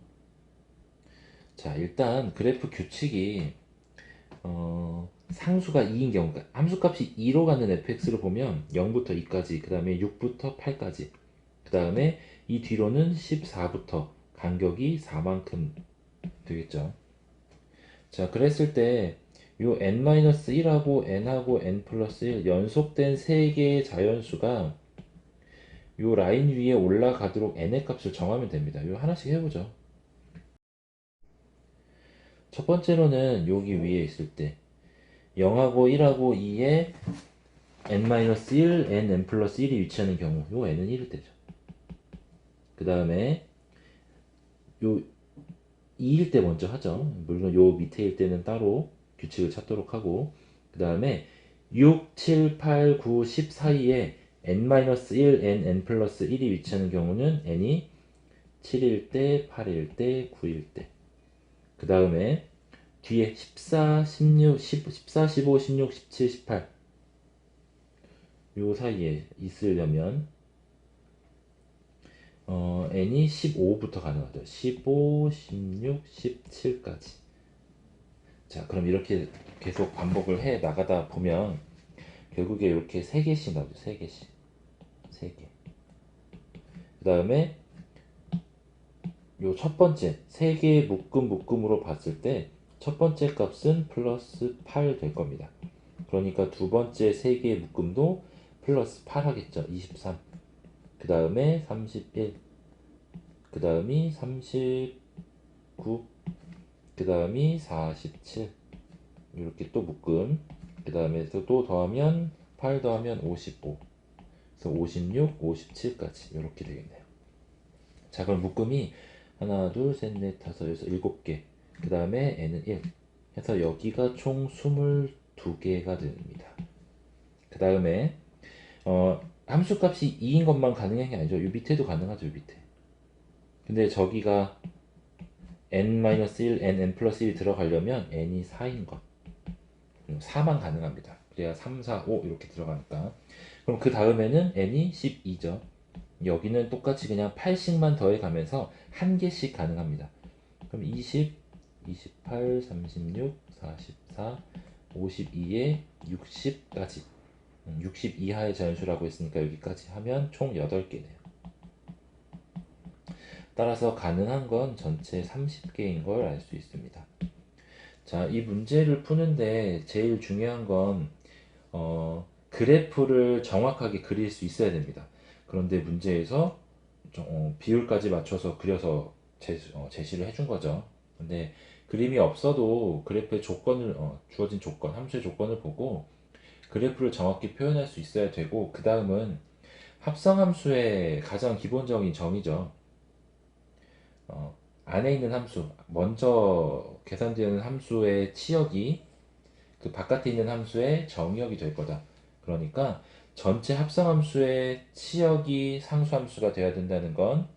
자, 일단 그래프 규칙이 상수가 2인 경우, 그러니까 함수값이 2로 가는 fx를 보면 0부터 2까지, 그 다음에 6부터 8까지, 그 다음에 이 뒤로는 14부터 간격이 4만큼 되겠죠. 자, 그랬을 때 요 n-1하고 n하고 n 플러스 1 연속된 3개의 자연수가 요 라인 위에 올라가도록 n의 값을 정하면 됩니다. 요 하나씩 해보죠. 첫 번째로는 여기 위에 있을 때 0하고 1하고 2에 n-1, n 플러스 1이 위치하는 경우, 요 n은 1일 때죠. 그 다음에 요 2일 때 먼저 하죠. 물론 요 밑에일 때는 따로 규칙을 찾도록 하고, 그 다음에 6, 7, 8, 9, 10 사이에 n-1, n 플러스 1이 위치하는 경우는 n이 7일 때, 8일 때, 9일 때. 그 다음에 뒤에 14, 16, 14, 15, 16, 17, 18 요 사이에 있으려면 n이 15부터 가능하죠. 15, 16, 17까지. 자, 그럼 이렇게 계속 반복을 해 나가다 보면 결국에 이렇게 3개씩 나오죠. 3개씩. 3개. 그 다음에 요 첫 번째 3개의 묶음으로 봤을 때 첫 번째 값은 플러스 8 될 겁니다. 그러니까 두 번째 3개의 묶음도 플러스 8 하겠죠. 23. 그 다음에 31. 그 다음이 39, 그 다음이 47, 이렇게 또 묶음, 그 다음에 또 더하면 8 더하면 55, 그래서 56, 57까지 이렇게 되겠네요. 자, 그럼 묶음이 하나, 둘, 셋, 넷, 다섯, 여섯, 일곱 개, 그 다음에 n은 1 해서 여기가 총 22개가 됩니다. 그 다음에 함수값이 2인 것만 가능한 게 아니죠. 이 밑에도 가능하죠. 이 밑에. 근데 저기가 n-1, n 플러스 1 들어가려면 n이 4인 것. 4만 가능합니다. 그래야 3, 4, 5 이렇게 들어가니까. 그럼 그 다음에는 n이 12죠. 여기는 똑같이 그냥 8씩만 더해가면서 한 개씩 가능합니다. 그럼 20, 28, 36, 44, 52에 60까지. 60 이하의 자연수라고 했으니까 여기까지 하면 총 8개네요. 따라서 가능한 건 전체 30개인 걸 알 수 있습니다. 자, 이 문제를 푸는데 제일 중요한 건 그래프를 정확하게 그릴 수 있어야 됩니다. 그런데 문제에서 비율까지 맞춰서 그려서 제시를 해준 거죠. 근데 그림이 없어도 그래프의 조건을 주어진 조건, 함수의 조건을 보고 그래프를 정확히 표현할 수 있어야 되고, 그 다음은 합성함수의 가장 기본적인 정의죠. 안에 있는 함수, 먼저 계산되는 함수의 치역이 그 바깥에 있는 함수의 정의역이 될 거다. 그러니까 전체 합성함수의 치역이 상수함수가 돼야 된다는 건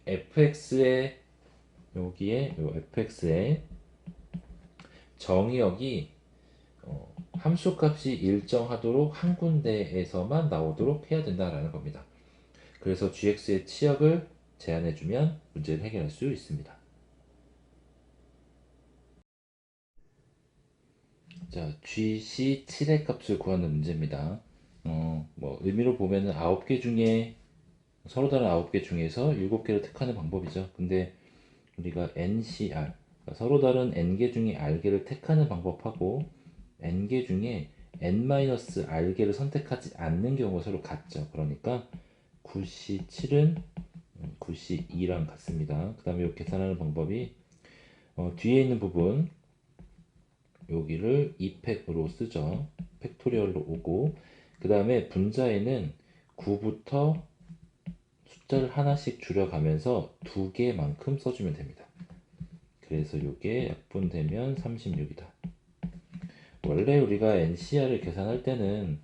fx의 여기에 요 fx의 정의역이 함수값이 일정하도록 한 군데에서만 나오도록 해야 된다라는 겁니다. 그래서 gx의 치역을 제한해주면 문제를 해결할 수 있습니다. 자, gc 7의 값을 구하는 문제입니다. 뭐 의미로 보면은 9개 중에 서로 다른 9개 중에서 7개를 택하는 방법이죠. 근데 우리가 ncr, 그러니까 서로 다른 n개 중에 r개를 택하는 방법하고 n개 중에 n-r개를 선택하지 않는 경우가 서로 같죠. 그러니까 9c7은 9c2랑 같습니다. 그 다음에 이 계산하는 방법이 뒤에 있는 부분 여기를 2팩으로 쓰죠. 팩토리얼로 오고, 그 다음에 분자에는 9부터 숫자를 하나씩 줄여가면서 두 개만큼 써주면 됩니다. 그래서 이게 약분되면 36이다. 원래 우리가 NCR을 계산할 때는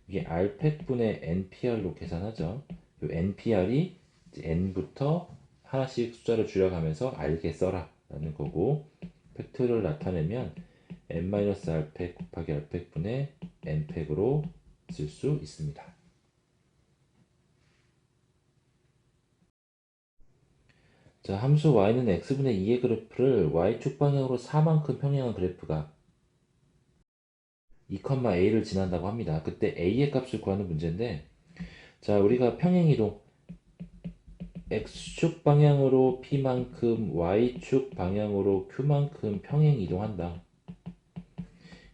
이게 R팩분의 NPR로 계산하죠. 요 NPR이 N부터 하나씩 숫자를 줄여가면서 알게 써라 라는 거고, 팩토리얼을 나타내면 n-r팩 곱하기 r팩분의 n팩으로 쓸 수 있습니다. 자, 함수 y는 x분의 2의 그래프를 y축 방향으로 4만큼 평행한 그래프가 2,a를 지난다고 합니다. 그때 a의 값을 구하는 문제인데, 자, 우리가 평행이동 x축 방향으로 p만큼 y축 방향으로 q만큼 평행 이동한다.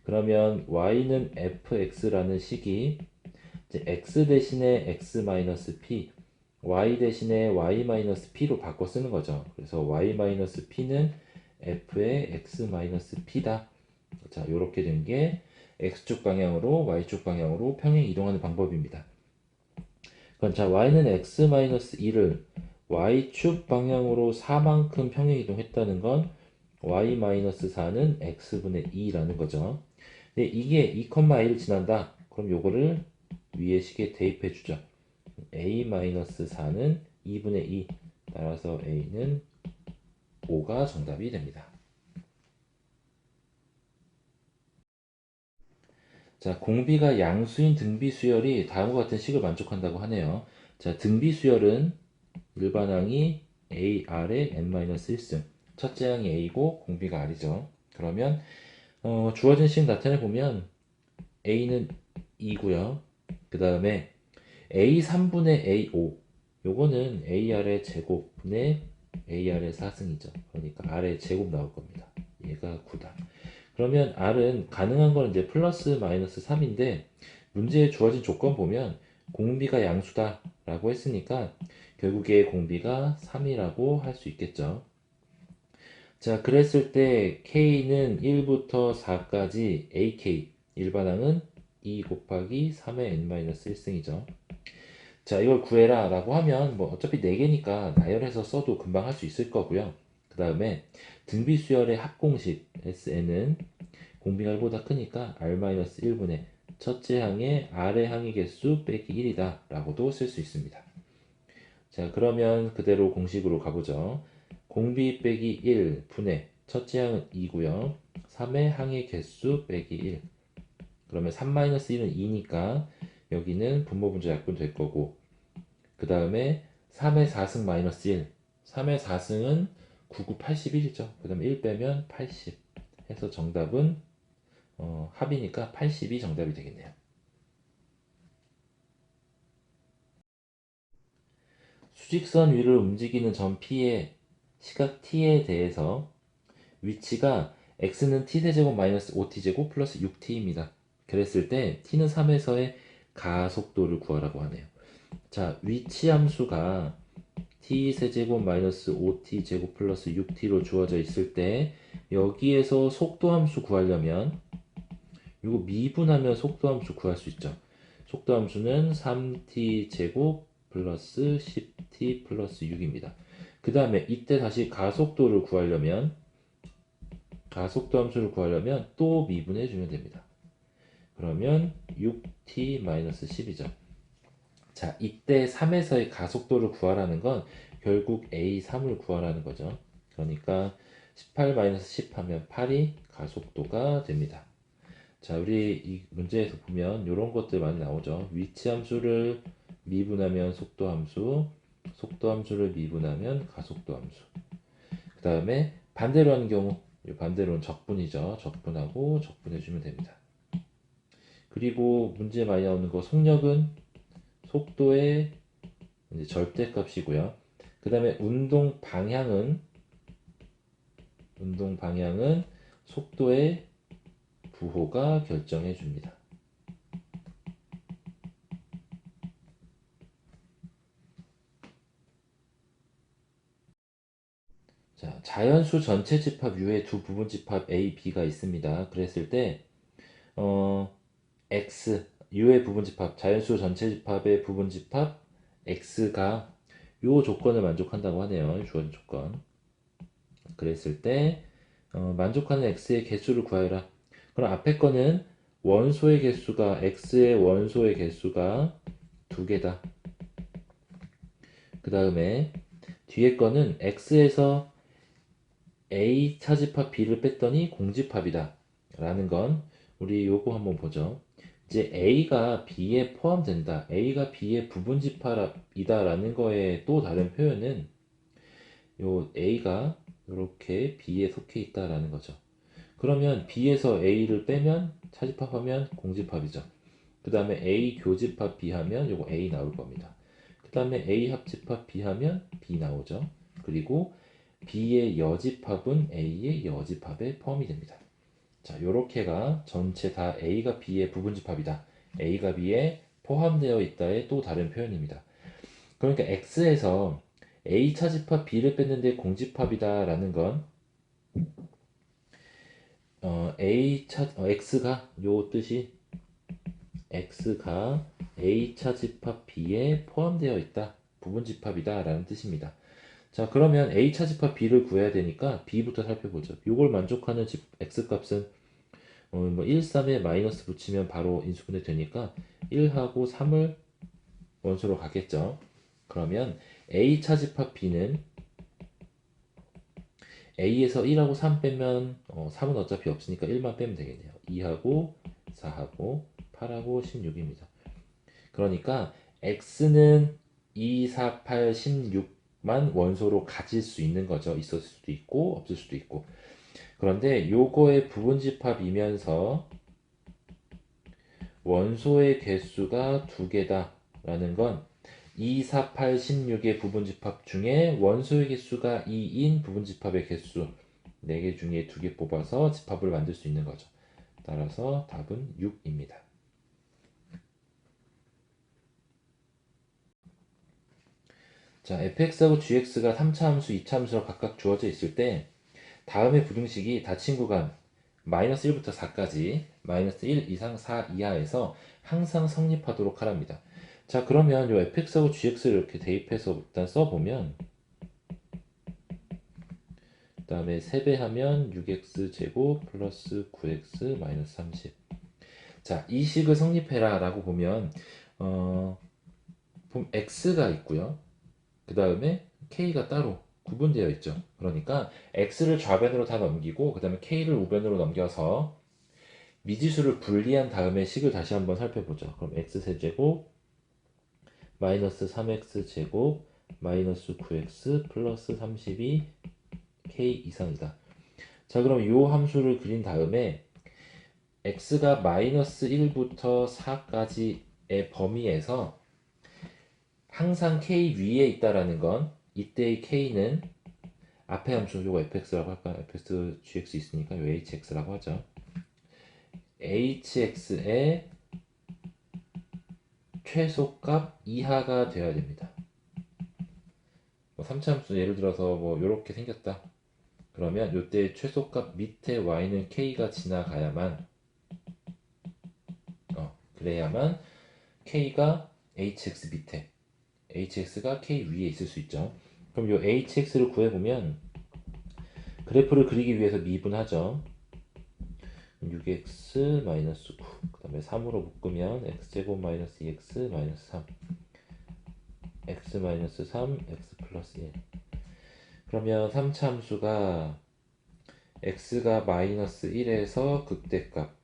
그러면 y는 fx라는 식이 이제 x 대신에 x-p, y 대신에 y-p로 바꿔 쓰는 거죠. 그래서 y-p는 f의 x-p다. 자, 이렇게 된 게 x축 방향으로 y축 방향으로 평행 이동하는 방법입니다. 그럼 자, y는 x-2를 y축 방향으로 4만큼 평행 이동했다는 건 y-4는 x분의 2라는 거죠. 근데 이게 2,a를 지난다. 그럼 요거를 위에 식에 대입해 주죠. a-4는 2분의 2, 따라서 a는 5가 정답이 됩니다. 자, 공비가 양수인 등비 수열이 다음과 같은 식을 만족한다고 하네요. 자, 등비 수열은 일반항이 a, r의 n-1승, 첫째 항이 a고 공비가 r이죠. 그러면 주어진 식 나타내 보면 a는 2고요. 그 다음에 a 3분의 a 5, 요거는 ar의 제곱분의 ar의 4승이죠. 그러니까 r의 제곱 나올 겁니다. 얘가 9다. 그러면 r은 가능한 건 이제 플러스 마이너스 3인데 문제에 주어진 조건 보면 공비가 양수다 라고 했으니까 결국에 공비가 3이라고 할 수 있겠죠. 자, 그랬을 때 K는 1부터 4까지 AK, 일반항은 2 곱하기 3의 n-1승이죠. 자, 이걸 구해라 라고 하면 뭐 어차피 4개니까 나열해서 써도 금방 할 수 있을 거고요. 그 다음에 등비수열의 합공식 Sn은 공비가 1보다 크니까 R-1분의 첫째 항의 아래 항의 개수 빼기 1이다 라고도 쓸 수 있습니다. 자, 그러면 그대로 공식으로 가보죠. 공비 빼기 1 분의 첫째 항은 2고요. 3의 항의 개수 빼기 1. 그러면 3-1은 2니까 여기는 분모분자 약분 될 거고, 그 다음에 3의 4승 마이너스 1. 3의 4승은 99, 81이죠. 그 다음에 1 빼면 80 해서 정답은 합이니까 80이 정답이 되겠네요. 수직선 위를 움직이는 점 P의 시각 T에 대해서 위치가 x는 t세제곱 마이너스 5t제곱 플러스 6t입니다. 그랬을 때 t는 3에서의 가속도를 구하라고 하네요. 자, 위치 함수가 t세제곱 마이너스 5t제곱 플러스 6t로 주어져 있을 때 여기에서 속도 함수 구하려면 이거 미분하면 속도 함수 구할 수 있죠. 속도 함수는 3t제곱 플러스 10t 플러스 6입니다. 그 다음에 이때 다시 가속도 함수를 구하려면 또 미분해 주면 됩니다. 그러면 6t-10이죠. 자, 이때 3에서의 가속도를 구하라는 건 결국 a3을 구하라는 거죠. 그러니까 18-10 하면 8이 가속도가 됩니다. 자, 우리 이 문제에서 보면 이런 것들 많이 나오죠. 위치 함수를 미분하면 속도 함수, 속도 함수를 미분하면 가속도 함수. 그 다음에 반대로 하는 경우, 반대로는 적분이죠. 적분하고 적분해주면 됩니다. 그리고 문제 많이 나오는 거 속력은 속도의 이제 절대값이고요. 그 다음에 운동 방향은 속도의 부호가 결정해 줍니다. 자, 자연수 전체 집합 U의 두 부분 집합 A, B가 있습니다. 그랬을 때 X, U의 부분 집합, 자연수 전체 집합의 부분 집합 X가 요 조건을 만족한다고 하네요. 주어진 조건. 그랬을 때 만족하는 X의 개수를 구하여라. 그럼 앞에 거는 원소의 개수가 X의 원소의 개수가 2개다. 그 다음에 뒤에 거는 X에서 A 차집합 B를 뺐더니 공집합이다 라는 건 우리 요거 한번 보죠. 이제 A가 B에 포함된다, A가 B의 부분집합이다 라는 거에 또 다른 표현은 요 A가 이렇게 B에 속해 있다 라는 거죠. 그러면 B에서 A를 빼면 차집합하면 공집합이죠. 그 다음에 A 교집합 B 하면 요거 A 나올 겁니다. 그 다음에 A 합집합 B 하면 B 나오죠. 그리고 B의 여집합은 A의 여집합에 포함이 됩니다. 자, 요렇게가 전체 다 A가 B의 부분집합이다, A가 B에 포함되어 있다의 또 다른 표현입니다. 그러니까 X에서 A 차집합 B를 뺐는데 공집합이다 라는 건 X가 요 뜻이 X가 A 차집합 B에 포함되어 있다, 부분집합이다 라는 뜻입니다. 자, 그러면 A 차집합 B를 구해야 되니까 B부터 살펴보죠. 요걸 만족하는 X값은 뭐 1, 3에 마이너스 붙이면 바로 인수분해 되니까 1하고 3을 원소로 가겠죠. 그러면 A 차집합 B는 A에서 1하고 3 빼면 3은 어차피 없으니까 1만 빼면 되겠네요. 2하고 4하고 8하고 16입니다. 그러니까 X는 2, 4, 8, 16만 원소로 가질 수 있는 거죠. 있었을 수도 있고 없을 수도 있고. 그런데 요거의 부분집합이면서 원소의 개수가 2개다 라는 건 2, 4, 8, 16의 부분집합 중에 원소의 개수가 2인 부분집합의 개수 4개 중에 2개 뽑아서 집합을 만들 수 있는 거죠. 따라서 답은 6입니다. 자, fx하고 gx가 3차 함수, 2차 함수로 각각 주어져 있을 때 다음의 부등식이 닫힌 구간 마이너스 1부터 4까지 마이너스 1 이상 4 이하에서 항상 성립하도록 하랍니다. 자, 그러면 요 fx하고 gx를 이렇게 대입해서 일단 써보면 그 다음에 세배하면 6x 제곱 플러스 9x 마이너스 30. 자, 이 식을 성립해라 라고 보면 x가 있고요. 그 다음에 k가 따로 구분되어 있죠. 그러니까 x를 좌변으로 다 넘기고 그 다음에 k를 우변으로 넘겨서 미지수를 분리한 다음에 식을 다시 한번 살펴보죠. 그럼 x세제곱 마이너스 3x 제곱 마이너스 9x 플러스 32 k 이상이다. 자, 그럼 이 함수를 그린 다음에 x가 마이너스 1부터 4까지의 범위에서 항상 k 위에 있다라는 건 이때의 k는 앞에 함수 요거 fx라고 할까요? fx gx 있으니까 요 hx라고 하죠. hx의 최소값 이하가 되어야 됩니다. 뭐 3차 함수 예를 들어서 뭐 요렇게 생겼다. 그러면 요때 최소값 밑에 y는 k가 지나가야만 그래야만 k가 hx 밑에 hx가 k 위에 있을 수 있죠. 그럼 요 hx를 구해보면 그래프를 그리기 위해서 미분하죠. 6x 마이너스 9, 그 다음에 3으로 묶으면 x제곱 마이너스 2x 마이너스 3 x 마이너스 3 x 플러스 1. 그러면 3차 함수가 x가 마이너스 1에서 극대값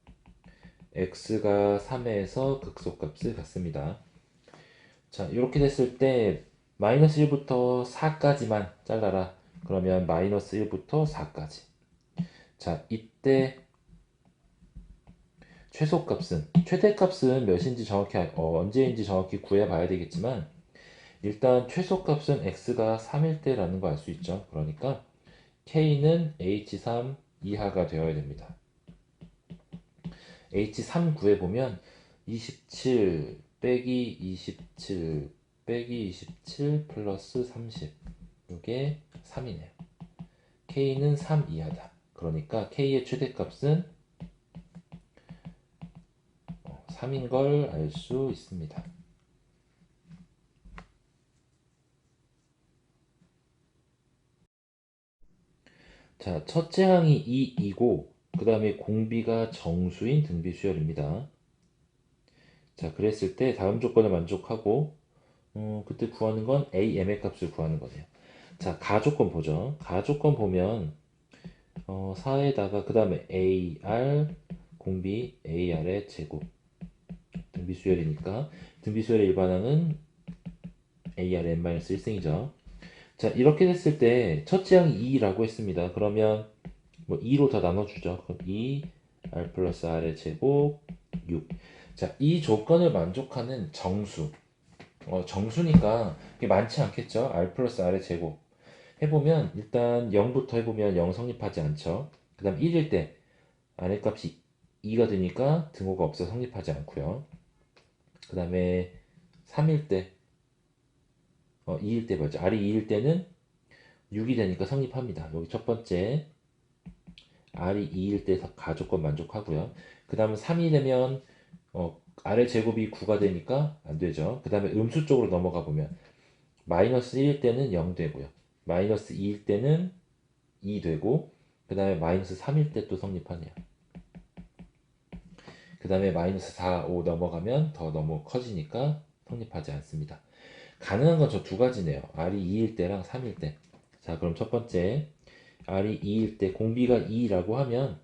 x가 3에서 극소값을 갖습니다. 자, 이렇게 됐을 때 마이너스 1부터 4까지만 잘라라. 그러면 마이너스 1부터 4까지. 자, 이때 최대값은 몇인지 정확히 언제인지 정확히 구해봐야 되겠지만 일단 최소값은 x가 3일 때라는 거 알 수 있죠. 그러니까 k는 h3 이하가 되어야 됩니다. h3 구해보면 27 빼기 27 빼기 27 플러스 30 이게 3이네요. k는 3 이하다. 그러니까 k의 최대값은 3인 걸 알 수 있습니다. 자, 첫째 항이 2이고 그 다음에 공비가 정수인 등비 수열입니다. 자, 그랬을 때 다음 조건을 만족하고 그때 구하는 건 AM의 값을 구하는 거네요. 자, 가조건 보죠. 가조건 보면 4에다가 그 다음에 AR 공비 AR의 제곱 등비 수열이니까 등비 수열의 일반항은 AR n-1승이죠. 자, 이렇게 됐을 때 첫째 항이 2라고 했습니다. 그러면 뭐 2로 다 나눠주죠. 그럼 2 R 플러스 R의 제곱 6. 자, 이 조건을 만족하는 정수. 정수니까 그게 많지 않겠죠? R 플러스 R의 제곱. 해보면 일단 0부터 해보면 0 성립하지 않죠. 그 다음 1일 때 R의 값이 2가 되니까 등호가 없어 성립하지 않고요. 그 다음에 3일 때 2일 때 맞죠? R이 2일 때는 6이 되니까 성립합니다. 여기 첫 번째 R이 2일 때 가조건 만족하고요. 그 다음에 3이 되면 R의 제곱이 9가 되니까 안 되죠. 그 다음에 음수 쪽으로 넘어가 보면 마이너스 1일 때는 0 되고요. 마이너스 2일 때는 2 되고 그 다음에 마이너스 3일 때 또 성립하네요. 그 다음에 마이너스 4, 5 넘어가면 더 너무 커지니까 성립하지 않습니다. 가능한 건 저 두 가지네요. R이 2일 때랑 3일 때. 자, 그럼 첫 번째 R이 2일 때 공비가 2라고 하면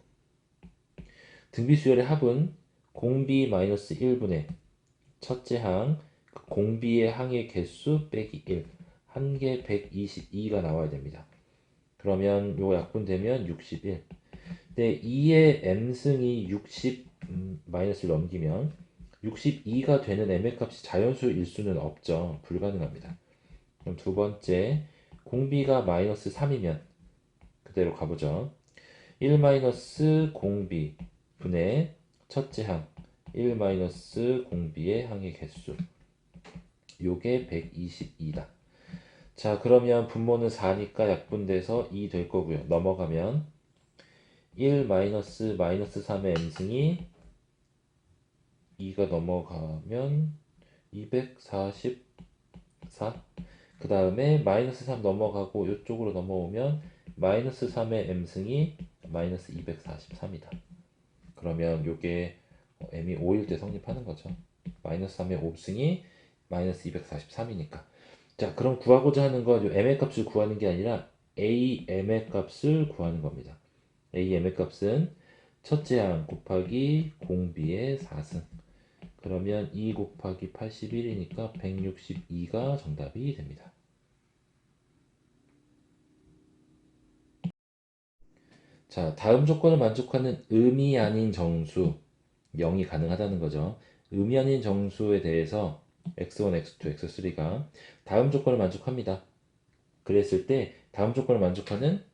등비수열의 합은 공비 마이너스 1분의 첫째 항 그 공비의 항의 개수 빼기 1 한 개 122가 나와야 됩니다. 그러면 요 약분되면 61. 근데 2의 m승이 60 마이너스를 넘기면 62가 되는 m의 값이 자연수일 수는 없죠. 불가능합니다. 그럼 두 번째 공비가 마이너스 3이면 그대로 가보죠. 1 마이너스 공비 분의 첫째 항 1 마이너스 공비의 항의 개수 요게 122다. 자, 그러면 분모는 4니까 약분돼서 2 될 거고요. 넘어가면 1 마이너스 3의 m승이 2가 넘어가면 244. 그 다음에 마이너스 3 넘어가고 이쪽으로 넘어오면 마이너스 3의 m승이 마이너스 243이다. 그러면 요게 m이 5일 때 성립하는 거죠. 마이너스 3의 5승이 마이너스 243이니까. 자, 그럼 구하고자 하는 건 요 m의 값을 구하는 게 아니라 am의 값을 구하는 겁니다. am의 값은 첫째 항 곱하기 공비의 4승. 그러면 2 곱하기 81이니까 162가 정답이 됩니다. 자, 다음 조건을 만족하는 의미 아닌 정수 0이 가능하다는 거죠. 의미 아닌 정수에 대해서 x1, x2, x3가 다음 조건을 만족합니다. 그랬을 때 다음 조건을 만족하는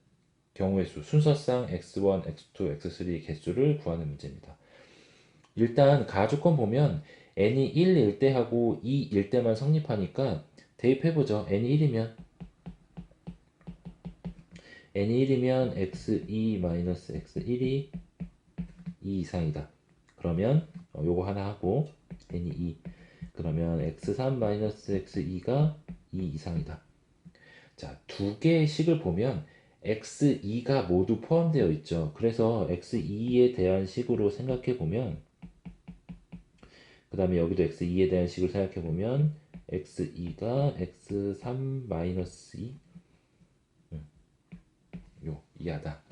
경우의 수, 순서상 x1, x2, x3 개수를 구하는 문제입니다. 일단 가조건 보면 n이 1일 때 하고 2일 때만 성립하니까 대입해보죠. n이 1이면 x2-x1이 2 이상이다. 그러면 요거 하나 하고 n이 2. 그러면 x3-x2가 2 이상이다. 자, 두 개의 식을 보면 x2가 모두 포함되어 있죠. 그래서 x2에 대한 식으로 생각해 보면, 그 다음에 여기도 x2에 대한 식을 생각해 보면 x2가 x3-2 요 이하다.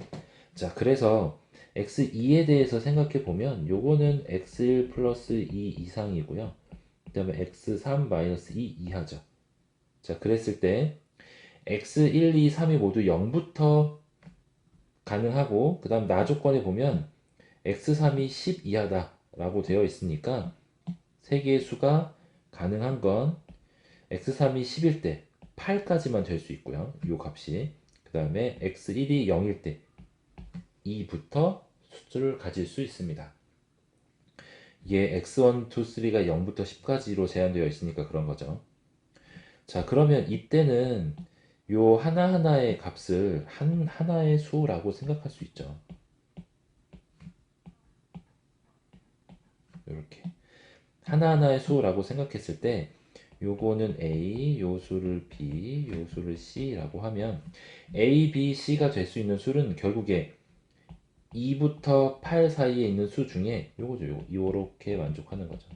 자, 그래서 x2에 대해서 생각해 보면 요거는 x1 플러스 2 이상이고요. 그 다음에 x3-2 이하죠. 자, 그랬을 때 x1, 2, 3이 모두 0부터 가능하고 그 다음 나조건에 보면 x3이 10 이하다 라고 되어 있으니까 세 개의 수가 가능한 건 x3이 10일 때 8까지만 될 수 있고요. 이 값이. 그 다음에 x1이 0일 때 2부터 수를 가질 수 있습니다. 이게 x1, 2, 3가 0부터 10까지로 제한되어 있으니까 그런 거죠. 자, 그러면 이때는 요 하나하나의 값을 하나의 수라고 생각할 수 있죠. 이렇게 하나하나의 수라고 생각했을 때 요거는 A, 요 수를 B, 요 수를 C라고 하면 A, B, C가 될 수 있는 수는 결국에 2부터 8 사이에 있는 수 중에 요거죠. 요렇게 만족하는 거죠.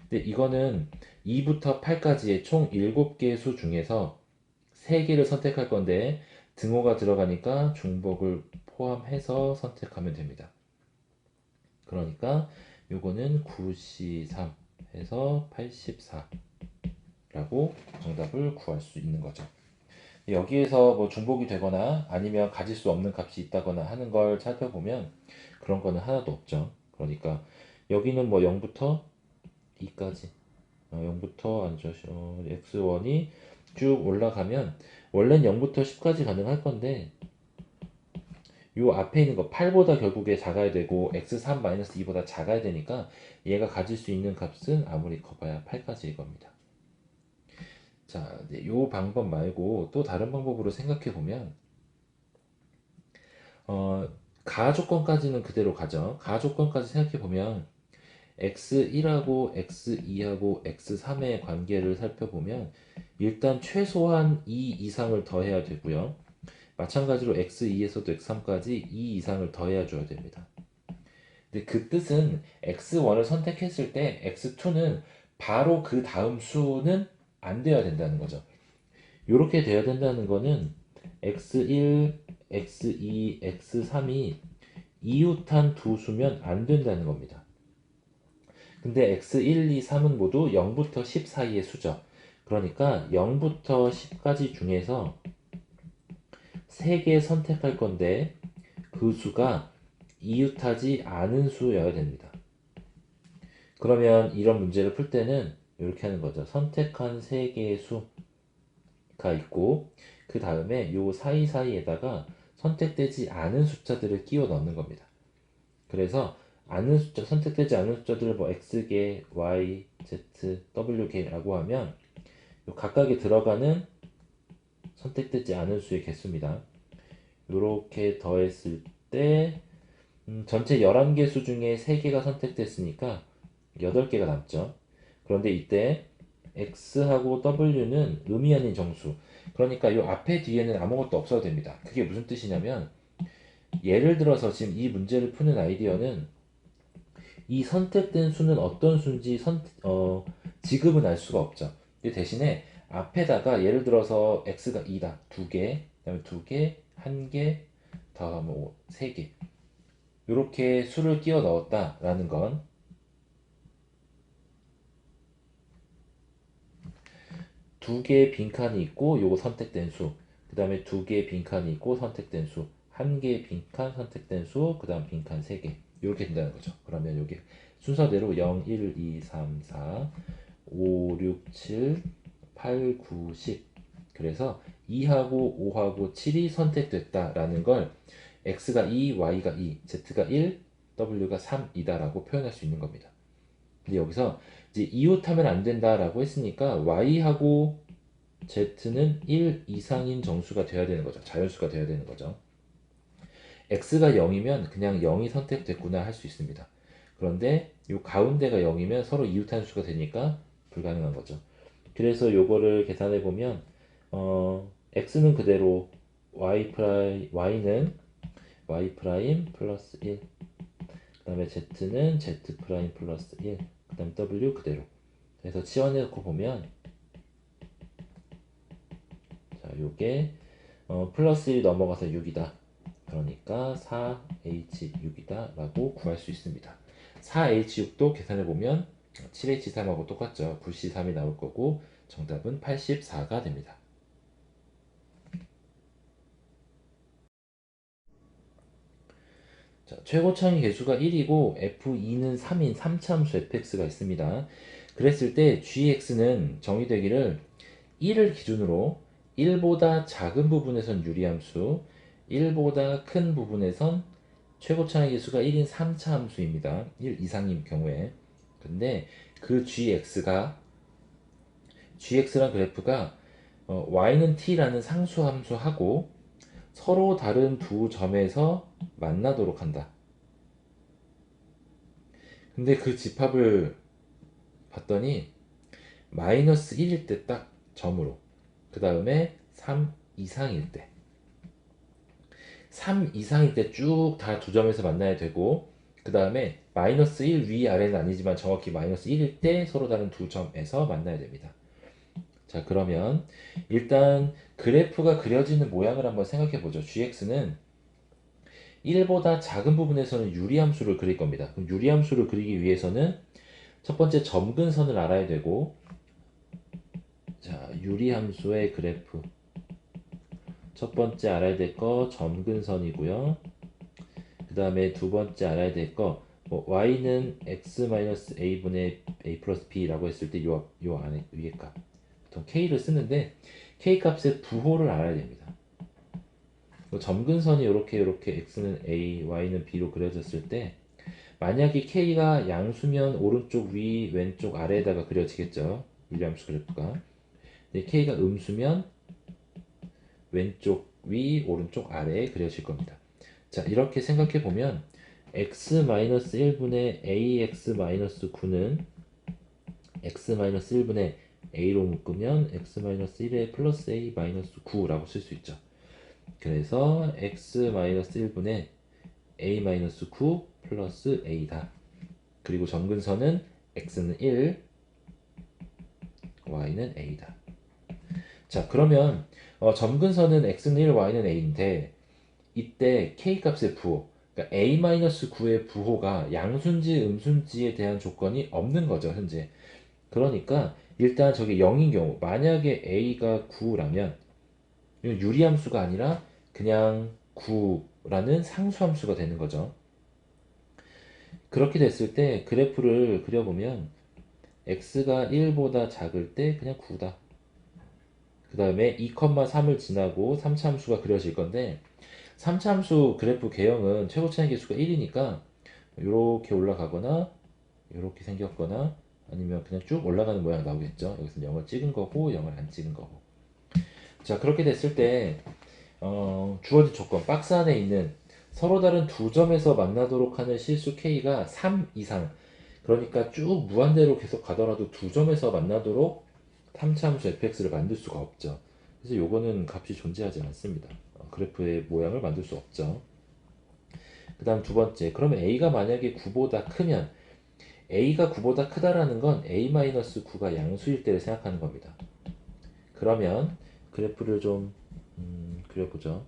근데 이거는 2부터 8까지의 총 7개의 수 중에서 3개를 선택할 건데 등호가 들어가니까 중복을 포함해서 선택하면 됩니다. 그러니까 요거는 9C3 해서 84라고 정답을 구할 수 있는 거죠. 여기에서 뭐 중복이 되거나 아니면 가질 수 없는 값이 있다거나 하는 걸 살펴보면 그런 거는 하나도 없죠. 그러니까 여기는 뭐 0부터 2까지 0부터 x1이 쭉 올라가면 원래는 0부터 10까지 가능할 건데 요 앞에 있는 거 8보다 결국에 작아야 되고 x3-2보다 작아야 되니까 얘가 가질 수 있는 값은 아무리 커봐야 8까지일 겁니다. 자, 네, 요 방법 말고 또 다른 방법으로 생각해 보면 가조건까지는 그대로 가죠. 가조건까지 생각해 보면 x1하고 x2하고 x3의 관계를 살펴보면 일단 최소한 2 이상을 더해야 되고요. 마찬가지로 x2에서도 x3까지 2 이상을 더해야 줘야 됩니다. 근데 그 뜻은 x1을 선택했을 때 x2는 바로 그 다음 수는 안 돼야 된다는 거죠. 이렇게 돼야 된다는 거는 x1, x2, x3이 이웃한 두 수면 안 된다는 겁니다. 근데 x1, 2, 3은 모두 0부터 10 사이의 수죠. 그러니까 0부터 10까지 중에서 3개 선택할 건데 그 수가 이웃하지 않은 수여야 됩니다. 그러면 이런 문제를 풀 때는 이렇게 하는 거죠. 선택한 3개의 수가 있고 그 다음에 요 사이사이에다가 선택되지 않은 숫자들을 끼워 넣는 겁니다. 그래서 선택되지 않은 숫자들을 뭐 x개, y, z, w개라고 하면 요 각각에 들어가는 선택되지 않은 수의 개수입니다. 요렇게 더했을 때 전체 11개 수 중에 3개가 선택됐으니까 8개가 남죠. 그런데 이때 x하고 w는 의미 아닌 정수. 그러니까 이 앞에 뒤에는 아무것도 없어도 됩니다. 그게 무슨 뜻이냐면 예를 들어서 지금 이 문제를 푸는 아이디어는 이 선택된 수는 어떤 수인지 지금은 알 수가 없죠. 근데 대신에 앞에다가 예를 들어서 x가 2다. 2개, 그다음에 2개, 1개, 다음에 3개. 이렇게 수를 끼워 넣었다라는 건 두 개의 빈칸이 있고 요거 선택된 수, 그 다음에 두 개의 빈칸이 있고 선택된 수, 한 개의 빈칸 선택된 수, 그 다음 빈칸 3개 이렇게 된다는 거죠. 그러면 여기 순서대로 0, 1, 2, 3, 4, 5, 6, 7, 8, 9, 10 그래서 2하고 5하고 7이 선택됐다라는 걸 x가 2, y가 2, z가 1, w가 3이다라고 표현할 수 있는 겁니다. 근데 여기서 이제 이웃하면 안 된다라고 했으니까 y하고 z는 1 이상인 정수가 돼야 되는 거죠. 자연수가 돼야 되는 거죠. x가 0이면 그냥 0이 선택됐구나 할 수 있습니다. 그런데 이 가운데가 0이면 서로 이웃한 수가 되니까 불가능한 거죠. 그래서 요거를 계산해 보면 x는 그대로 y는 y 프라임 플러스 1, 그 다음에 z는 z 프라임 플러스 1, 그 다음 w 그대로. 그래서 치환해 놓고 보면 자 요게 플러스 1 넘어가서 6이다. 그러니까 4H6이다 라고 구할 수 있습니다. 4H6도 계산해 보면 7H3하고 똑같죠. 9C3이 나올 거고 정답은 84가 됩니다. 자, 최고차의 개수가 1이고 F2는 3인 3차함수 fx가 있습니다. 그랬을 때 gx는 정의되기를 1을 기준으로 1보다 작은 부분에선 유리함수, 1보다 큰 부분에선 최고차의 개수가 1인 3차 함수입니다. 1 이상인 경우에. 근데 그 gx란 그래프가 y는 t라는 상수함수하고 서로 다른 두 점에서 만나도록 한다. 근데 그 집합을 봤더니 마이너스 1일 때 딱 점으로, 그 다음에 3 이상일 때 3 이상일 때 쭉 다 두 점에서 만나야 되고, 그 다음에 마이너스 1 위아래는 아니지만 정확히 마이너스 1일 때 서로 다른 두 점에서 만나야 됩니다. 자, 그러면 일단 그래프가 그려지는 모양을 한번 생각해 보죠. gx는 1보다 작은 부분에서는 유리함수를 그릴 겁니다. 그럼 유리함수를 그리기 위해서는 첫 번째 점근선을 알아야 되고, 자, 유리함수의 그래프 첫 번째 알아야 될 거 점근선이고요. 그 다음에 두 번째 알아야 될 거 y는 x-a분의 a 플러스 b라고 했을 때 요 안에 위에 값 보통 k를 쓰는데 k 값의 부호를 알아야 됩니다. 점근선이 이렇게 x는 a, y는 b로 그려졌을 때 만약에 k가 양수면 오른쪽 위, 왼쪽 아래에다가 그려지겠죠. 유리함수 그래프가. 근데 k가 음수면 왼쪽 위, 오른쪽 아래에 그려질 겁니다. 자, 이렇게 생각해 보면 x-1분의 ax-9는 x-1분의 a로 묶으면 x-1의 플러스 a-9라고 쓸 수 있죠. 그래서 x-1분의 a-9 플러스 a다. 그리고 점근선은 x는 1, y는 a다. 자, 그러면 점근선은 x는 1, y는 a인데 이때 k 값의 부호, 그러니까 a-9의 부호가 양수인지 음수인지에 대한 조건이 없는 거죠, 현재. 그러니까 일단 저게 0인 경우, 만약에 a가 9라면 유리함수가 아니라 그냥 9라는 상수함수가 되는 거죠. 그렇게 됐을 때 그래프를 그려보면 x가 1보다 작을 때 그냥 9다. 그 다음에 2,3을 지나고 3차 함수가 그려질 건데 3차 함수 그래프 개형은 최고 차이 개수가 1이니까 이렇게 올라가거나 이렇게 생겼거나 아니면 그냥 쭉 올라가는 모양 나오겠죠. 여기서 0을 찍은 거고 0을 안 찍은 거고. 자, 그렇게 됐을 때 주어진 조건 박스 안에 있는 서로 다른 두 점에서 만나도록 하는 실수 k가 3 이상, 그러니까 쭉 무한대로 계속 가더라도 두 점에서 만나도록 3차 함수 fx를 만들 수가 없죠. 그래서 요거는 값이 존재하지 않습니다. 그래프의 모양을 만들 수 없죠. 그 다음 두 번째, 그러면 a가 만약에 9보다 크면, a가 9보다 크다라는 건 a-9가 양수일 때를 생각하는 겁니다. 그러면 그래프를 좀 그려보죠.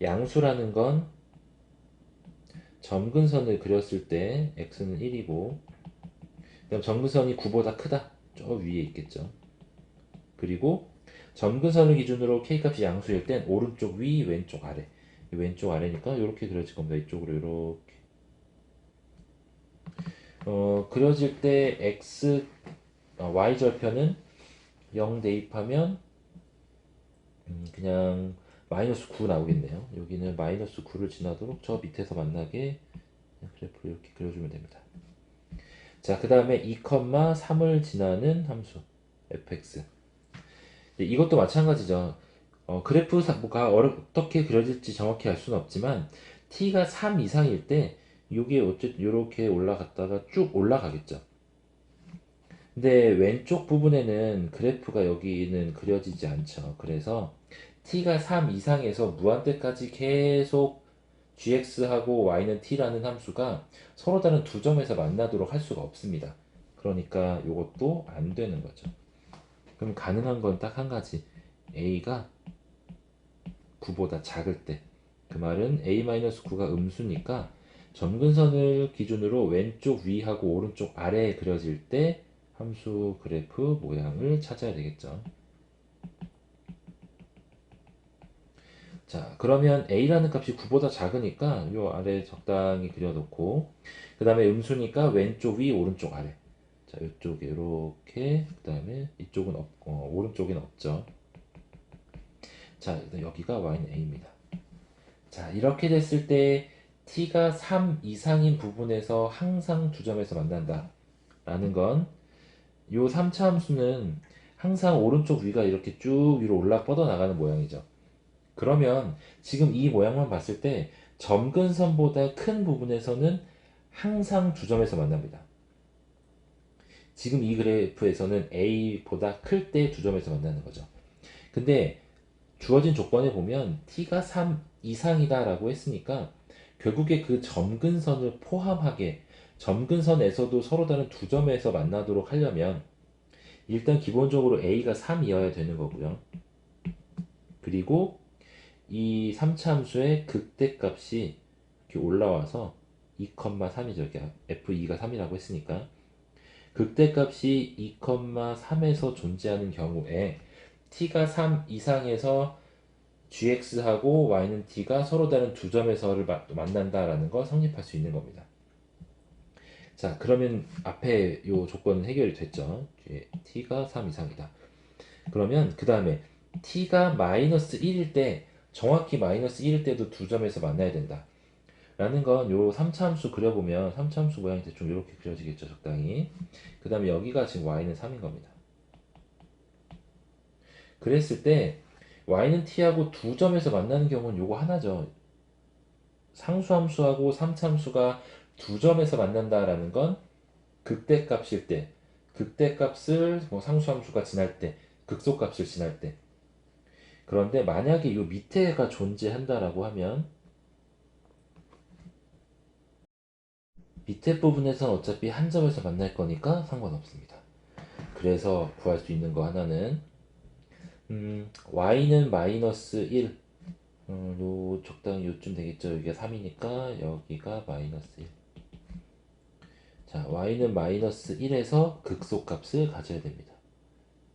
양수라는 건 점근선을 그렸을 때 x는 1이고, 그럼 점근선이 9보다 크다, 저 위에 있겠죠. 그리고 점근선을 기준으로 k값이 양수일 땐 오른쪽 위, 왼쪽 아래. 왼쪽 아래니까 이렇게 그려질 겁니다. 이쪽으로 이렇게. 그려질 때 x, y절편은 0 대입하면 그냥 마이너스 9 나오겠네요. 여기는 마이너스 9를 지나도록 저 밑에서 만나게 그래프를 이렇게 그려주면 됩니다. 자, 그 다음에 2,3을 지나는 함수 fx. 이것도 마찬가지죠. 그래프가 어떻게 그려질지 정확히 알 수는 없지만 t가 3 이상일 때 이게 어쨌든 이렇게 올라갔다가 쭉 올라가겠죠. 근데 왼쪽 부분에는 그래프가 여기는 그려지지 않죠. 그래서 t가 3 이상에서 무한대까지 계속 gx하고 y는 t라는 함수가 서로 다른 두 점에서 만나도록 할 수가 없습니다. 그러니까 이것도 안 되는 거죠. 그럼 가능한 건 딱 한 가지. a가 9보다 작을 때. 그 말은 a-9가 음수니까 점근선을 기준으로 왼쪽 위하고 오른쪽 아래에 그려질 때 함수 그래프 모양을 찾아야 되겠죠. 자, 그러면 a라는 값이 9보다 작으니까 요 아래 적당히 그려놓고, 그 다음에 음수니까 왼쪽 위, 오른쪽 아래. 자, 이쪽에 이렇게, 그 다음에 이쪽은 오른쪽엔 없죠. 자, 여기가 y는 a입니다. 자, 이렇게 됐을 때 t가 3 이상인 부분에서 항상 두 점에서 만난다 라는 건, 요 3차 함수는 항상 오른쪽 위가 이렇게 쭉 위로 올라 뻗어나가는 모양이죠. 그러면 지금 이 모양만 봤을 때 점근선보다 큰 부분에서는 항상 두 점에서 만납니다. 지금 이 그래프에서는 a보다 클 때 두 점에서 만나는 거죠. 근데 주어진 조건에 보면 t가 3 이상이다 라고 했으니까 결국에 그 점근선을 포함하게 점근선에서도 서로 다른 두 점에서 만나도록 하려면 일단 기본적으로 a가 3이어야 되는 거고요. 그리고 이 3차 함수의 극대값이 이렇게 올라와서 2,3이죠. f2가 3이라고 했으니까 극대값이 2,3에서 존재하는 경우에 t가 3 이상에서 gx하고 y는 t가 서로 다른 두 점에서를 만난다라는 거 성립할 수 있는 겁니다. 자, 그러면 앞에 요 조건은 해결이 됐죠. t가 3 이상이다. 그러면 그 다음에 t가 마이너스 1일 때, 정확히 마이너스 1일 때도 두 점에서 만나야 된다 라는 건 요 3차 함수 그려보면 3차 함수 모양이 대충 이렇게 그려지겠죠, 적당히. 그 다음에 여기가 지금 y는 3인 겁니다. 그랬을 때 y는 t하고 두 점에서 만나는 경우는 요거 하나죠. 상수함수하고 3차 함수가 두 점에서 만난다라는 건 극대값일 때, 극대값을 뭐 상수함수가 지날 때, 극소값을 지날 때. 그런데 만약에 이 밑에가 존재한다라고 하면 밑에 부분에서는 어차피 한 점에서 만날 거니까 상관없습니다. 그래서 구할 수 있는 거 하나는 y는 마이너스 1, 요 적당히 요쯤 되겠죠. 여기가 3이니까 여기가 마이너스 1. 자, y는 마이너스 1에서 극소값을 가져야 됩니다.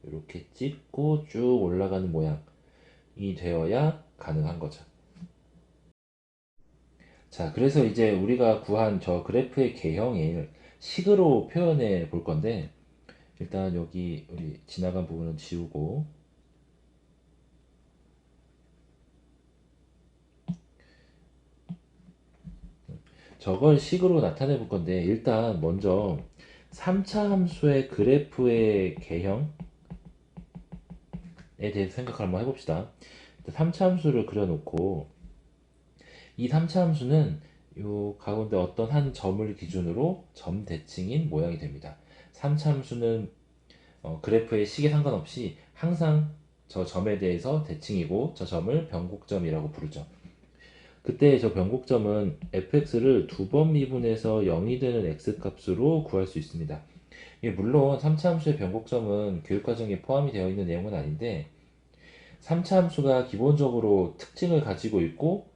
이렇게 찍고 쭉 올라가는 모양이 되어야 가능한 거죠. 자, 그래서 이제 우리가 구한 저 그래프의 개형을 식으로 표현해 볼 건데, 일단 여기 우리 지나간 부분은 지우고, 저걸 식으로 나타내 볼 건데 일단 먼저 3차 함수의 그래프의 개형에 대해서 생각을 한번 해봅시다. 3차 함수를 그려놓고 이 3차 함수는 요 가운데 어떤 한 점을 기준으로 점 대칭인 모양이 됩니다. 3차 함수는 그래프의 식에 상관없이 항상 저 점에 대해서 대칭이고 저 점을 변곡점이라고 부르죠. 그때 저 변곡점은 fx를 두 번 미분해서 0이 되는 x 값으로 구할 수 있습니다. 물론 3차 함수의 변곡점은 교육과정에 포함이 되어 있는 내용은 아닌데 3차 함수가 기본적으로 특징을 가지고 있고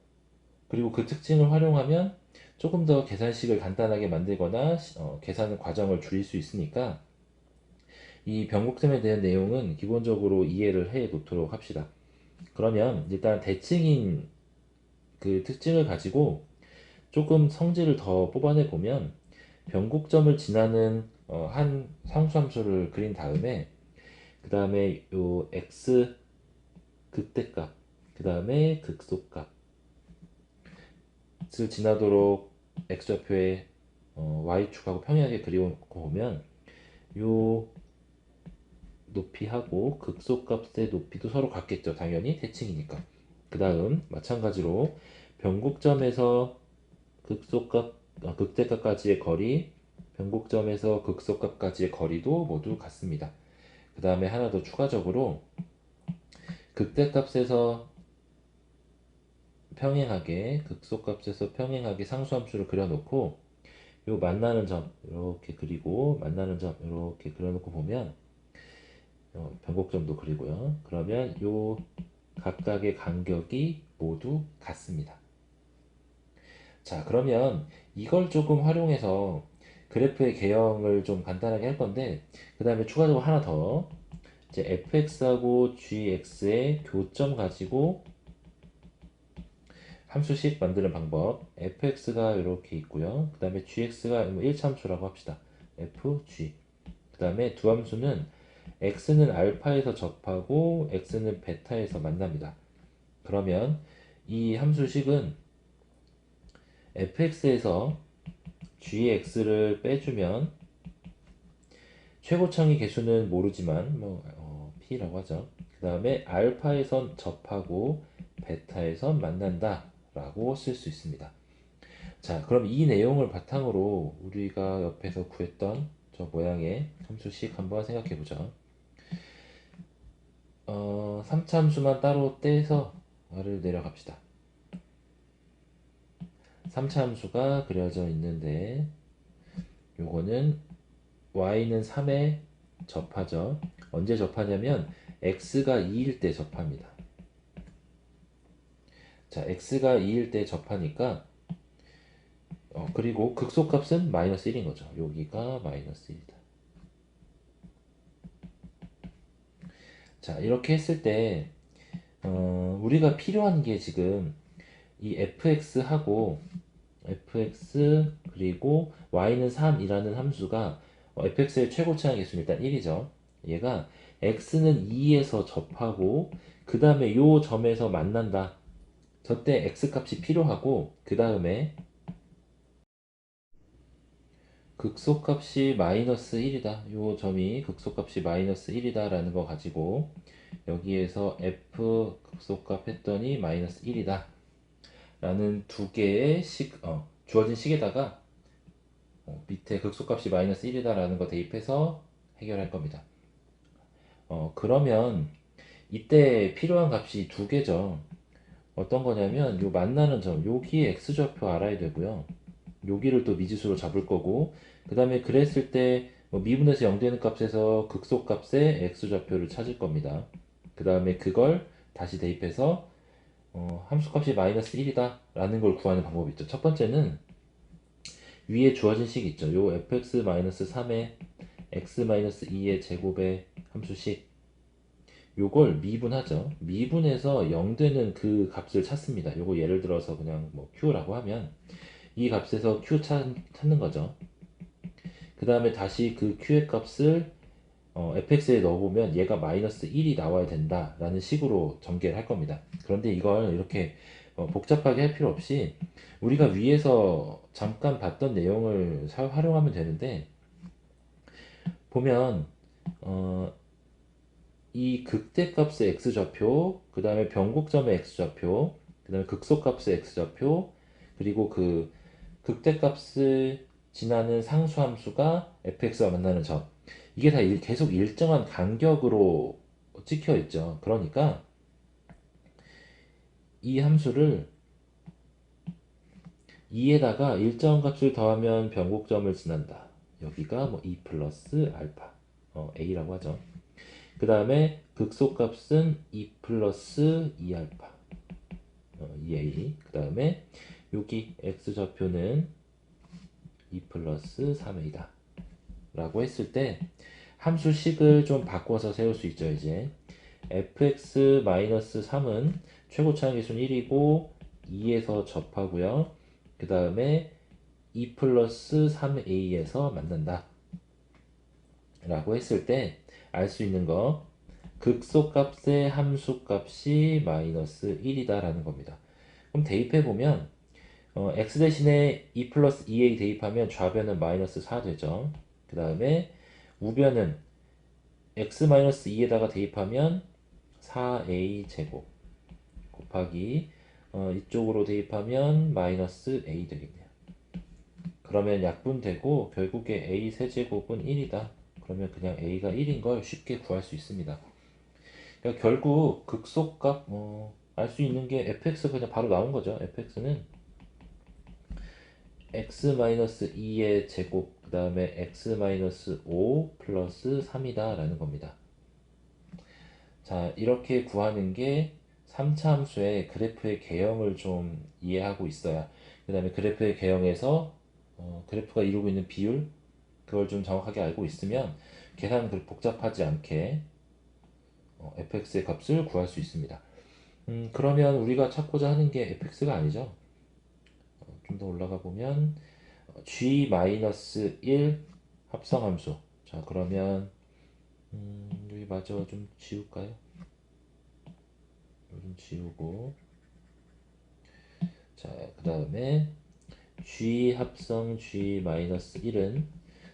그리고 그 특징을 활용하면 조금 더 계산식을 간단하게 만들거나 계산 과정을 줄일 수 있으니까 이 변곡점에 대한 내용은 기본적으로 이해를 해 놓도록 합시다. 그러면 일단 대칭인 그 특징을 가지고 조금 성질을 더 뽑아내 보면 변곡점을 지나는 한 상수함수를 그린 다음에 그 다음에 요 x 극대값 그 다음에 극소값을 지나도록 x좌표에 y축하고 평행하게 그려놓고 보면 요 높이하고 극소값의 높이도 서로 같겠죠. 당연히 대칭이니까. 그 다음 마찬가지로 변곡점에서 극대값까지의 거리, 변곡점에서 극소값까지의 거리도 모두 같습니다. 그 다음에 하나 더 추가적으로 극대값에서 평행하게, 극소값에서 평행하게 상수함수를 그려놓고 요 만나는 점 이렇게 그리고 만나는 점 이렇게 그려놓고 보면 변곡점도 그리고요. 그러면 요 각각의 간격이 모두 같습니다. 자, 그러면 이걸 조금 활용해서 그래프의 개형을 좀 간단하게 할 건데, 그 다음에 추가적으로 하나 더, 이제 fx하고 gx의 교점 가지고 함수식 만드는 방법. fx가 이렇게 있고요. 그 다음에 gx가 1참수라고 합시다. fg. 그 다음에 두 함수는 x는 알파에서 접하고 x는 베타에서 만납니다. 그러면 이 함수식은 fx에서 gx를 빼주면 최고창의 개수는 모르지만 p라고 하죠. 그 다음에 알파에선 접하고 베타에선 만난다 라고 쓸 수 있습니다. 자, 그럼 이 내용을 바탕으로 우리가 옆에서 구했던 저 모양의 함수식 한번 생각해 보죠. 3차 함수만 따로 떼서 아래로 내려갑시다. 3차 함수가 그려져 있는데 요거는 y는 3에 접하죠. 언제 접하냐면 x가 2일 때 접합니다. 자, x가 2일 때 접하니까 그리고 극소값은 마이너스 1인 거죠. 여기가 마이너스 1이다. 자, 이렇게 했을 때 우리가 필요한 게 지금 이 fx하고 fx 그리고 y는 3이라는 함수가 fx의 최고차항 개수는 일단 1이죠. 얘가 x는 2에서 접하고 그 다음에 요 점에서 만난다. 저때 x 값이 필요하고 그 다음에 극소값이 마이너스 1이다. 요 점이 극소값이 마이너스 1이다 라는 거 가지고 여기에서 f 극소값 했더니 마이너스 1이다 라는 두 개의 주어진 식에다가 밑에 극소값이 마이너스 1이다 라는 거 대입해서 해결할 겁니다. 그러면 이때 필요한 값이 두 개죠. 어떤 거냐면 요 만나는 점 여기에 x좌표 알아야 되고요. 여기를 또 미지수로 잡을 거고 그 다음에 그랬을 때 미분에서 0 되는 값에서 극소값의 x좌표를 찾을 겁니다. 그 다음에 그걸 다시 대입해서 함수값이 마이너스 1이다 라는 걸 구하는 방법이 있죠. 첫 번째는 위에 주어진 식 있죠. 요 fx-3의 x-2의 제곱의 함수식 요걸 미분하죠. 미분해서 0 되는 그 값을 찾습니다. 요거 예를 들어서 그냥 뭐 q라고 하면 이 값에서 q 찾는 거죠. 그 다음에 다시 그 q의 값을 fx에 넣어보면 얘가 마이너스 1이 나와야 된다 라는 식으로 전개를 할 겁니다. 그런데 이걸 이렇게 복잡하게 할 필요 없이 우리가 위에서 잠깐 봤던 내용을 활용하면 되는데, 보면 어, 이 극대값의 x좌표, 그 다음에 변곡점의 x좌표, 그 다음에 극소값의 x좌표, 그리고 그 극대값을 지나는 상수함수가 fx와 만나는 점, 이게 다 계속 일정한 간격으로 찍혀 있죠. 그러니까 이 함수를 2에다가 일정 값을 더하면 변곡점을 지난다. 여기가 뭐 2 플러스 알파, a라고 하죠. 그 다음에 극소값은 2 플러스 2알파, 2a. 그 다음에 여기 x좌표는 2 플러스 3a다 라고 했을 때 함수식을 좀 바꿔서 세울 수 있죠. 이제 fx-3은 최고차항 계수는 1이고 2에서 접하고요. 그 다음에 2 플러스 3a에서 만난다 라고 했을 때 알 수 있는 거, 극소값의 함수값이 마이너스 1이다 라는 겁니다. 그럼 대입해보면 x 대신에 2 플러스 2a 대입하면 좌변은 마이너스 4 되죠. 그 다음에 우변은 x 마이너스 2에다가 대입하면 4a 제곱 곱하기 이쪽으로 대입하면 마이너스 a 되겠네요. 그러면 약분되고 결국에 a 세제곱은 1이다. 그러면 그냥 a가 1인 걸 쉽게 구할 수 있습니다. 그러니까 결국 극소값 알 수 있는 게 fx 그냥 바로 나온 거죠. fx는 x-2의 제곱, 그 다음에 x-5 플러스 3이다 라는 겁니다. 자, 이렇게 구하는 게 3차 함수의 그래프의 개형을 좀 이해하고 있어야, 그 다음에 그래프의 개형에서 그래프가 이루고 있는 비율, 그걸 좀 정확하게 알고 있으면 계산 그렇게 복잡하지 않게 fx의 값을 구할 수 있습니다. 그러면 우리가 찾고자 하는 게 fx가 아니죠. 좀 더 올라가 보면 g-1 합성함수. 자, 그러면 여기 마저 좀 지울까요? 좀 지우고, 자, 그 다음에 g 합성 g-1은,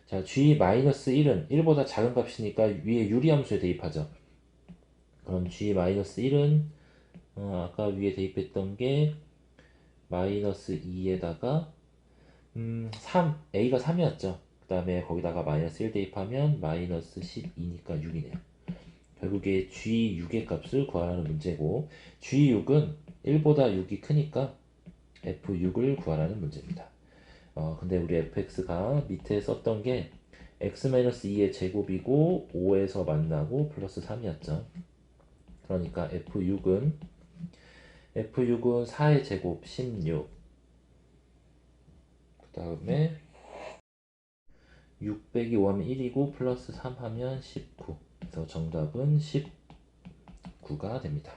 자, g-1은 1보다 작은 값이니까 위에 유리함수에 대입하죠. 그럼 g-1은 아까 위에 대입했던 게 마이너스 2에다가 a가 3이었죠. 그 다음에 거기다가 마이너스 1 대입하면 마이너스 12니까 6이네요. 결국에 G6의 값을 구하라는 문제고, G6은 1보다 6이 크니까 F6을 구하라는 문제입니다. 근데 우리 fx가 밑에 썼던 게 x-2의 제곱이고 5에서 만나고 플러스 3이었죠. 그러니까 F6은 4의 제곱 16, 그 다음에 6 빼기 5 하면 1이고 플러스 3 하면 19. 그래서 정답은 19가 됩니다.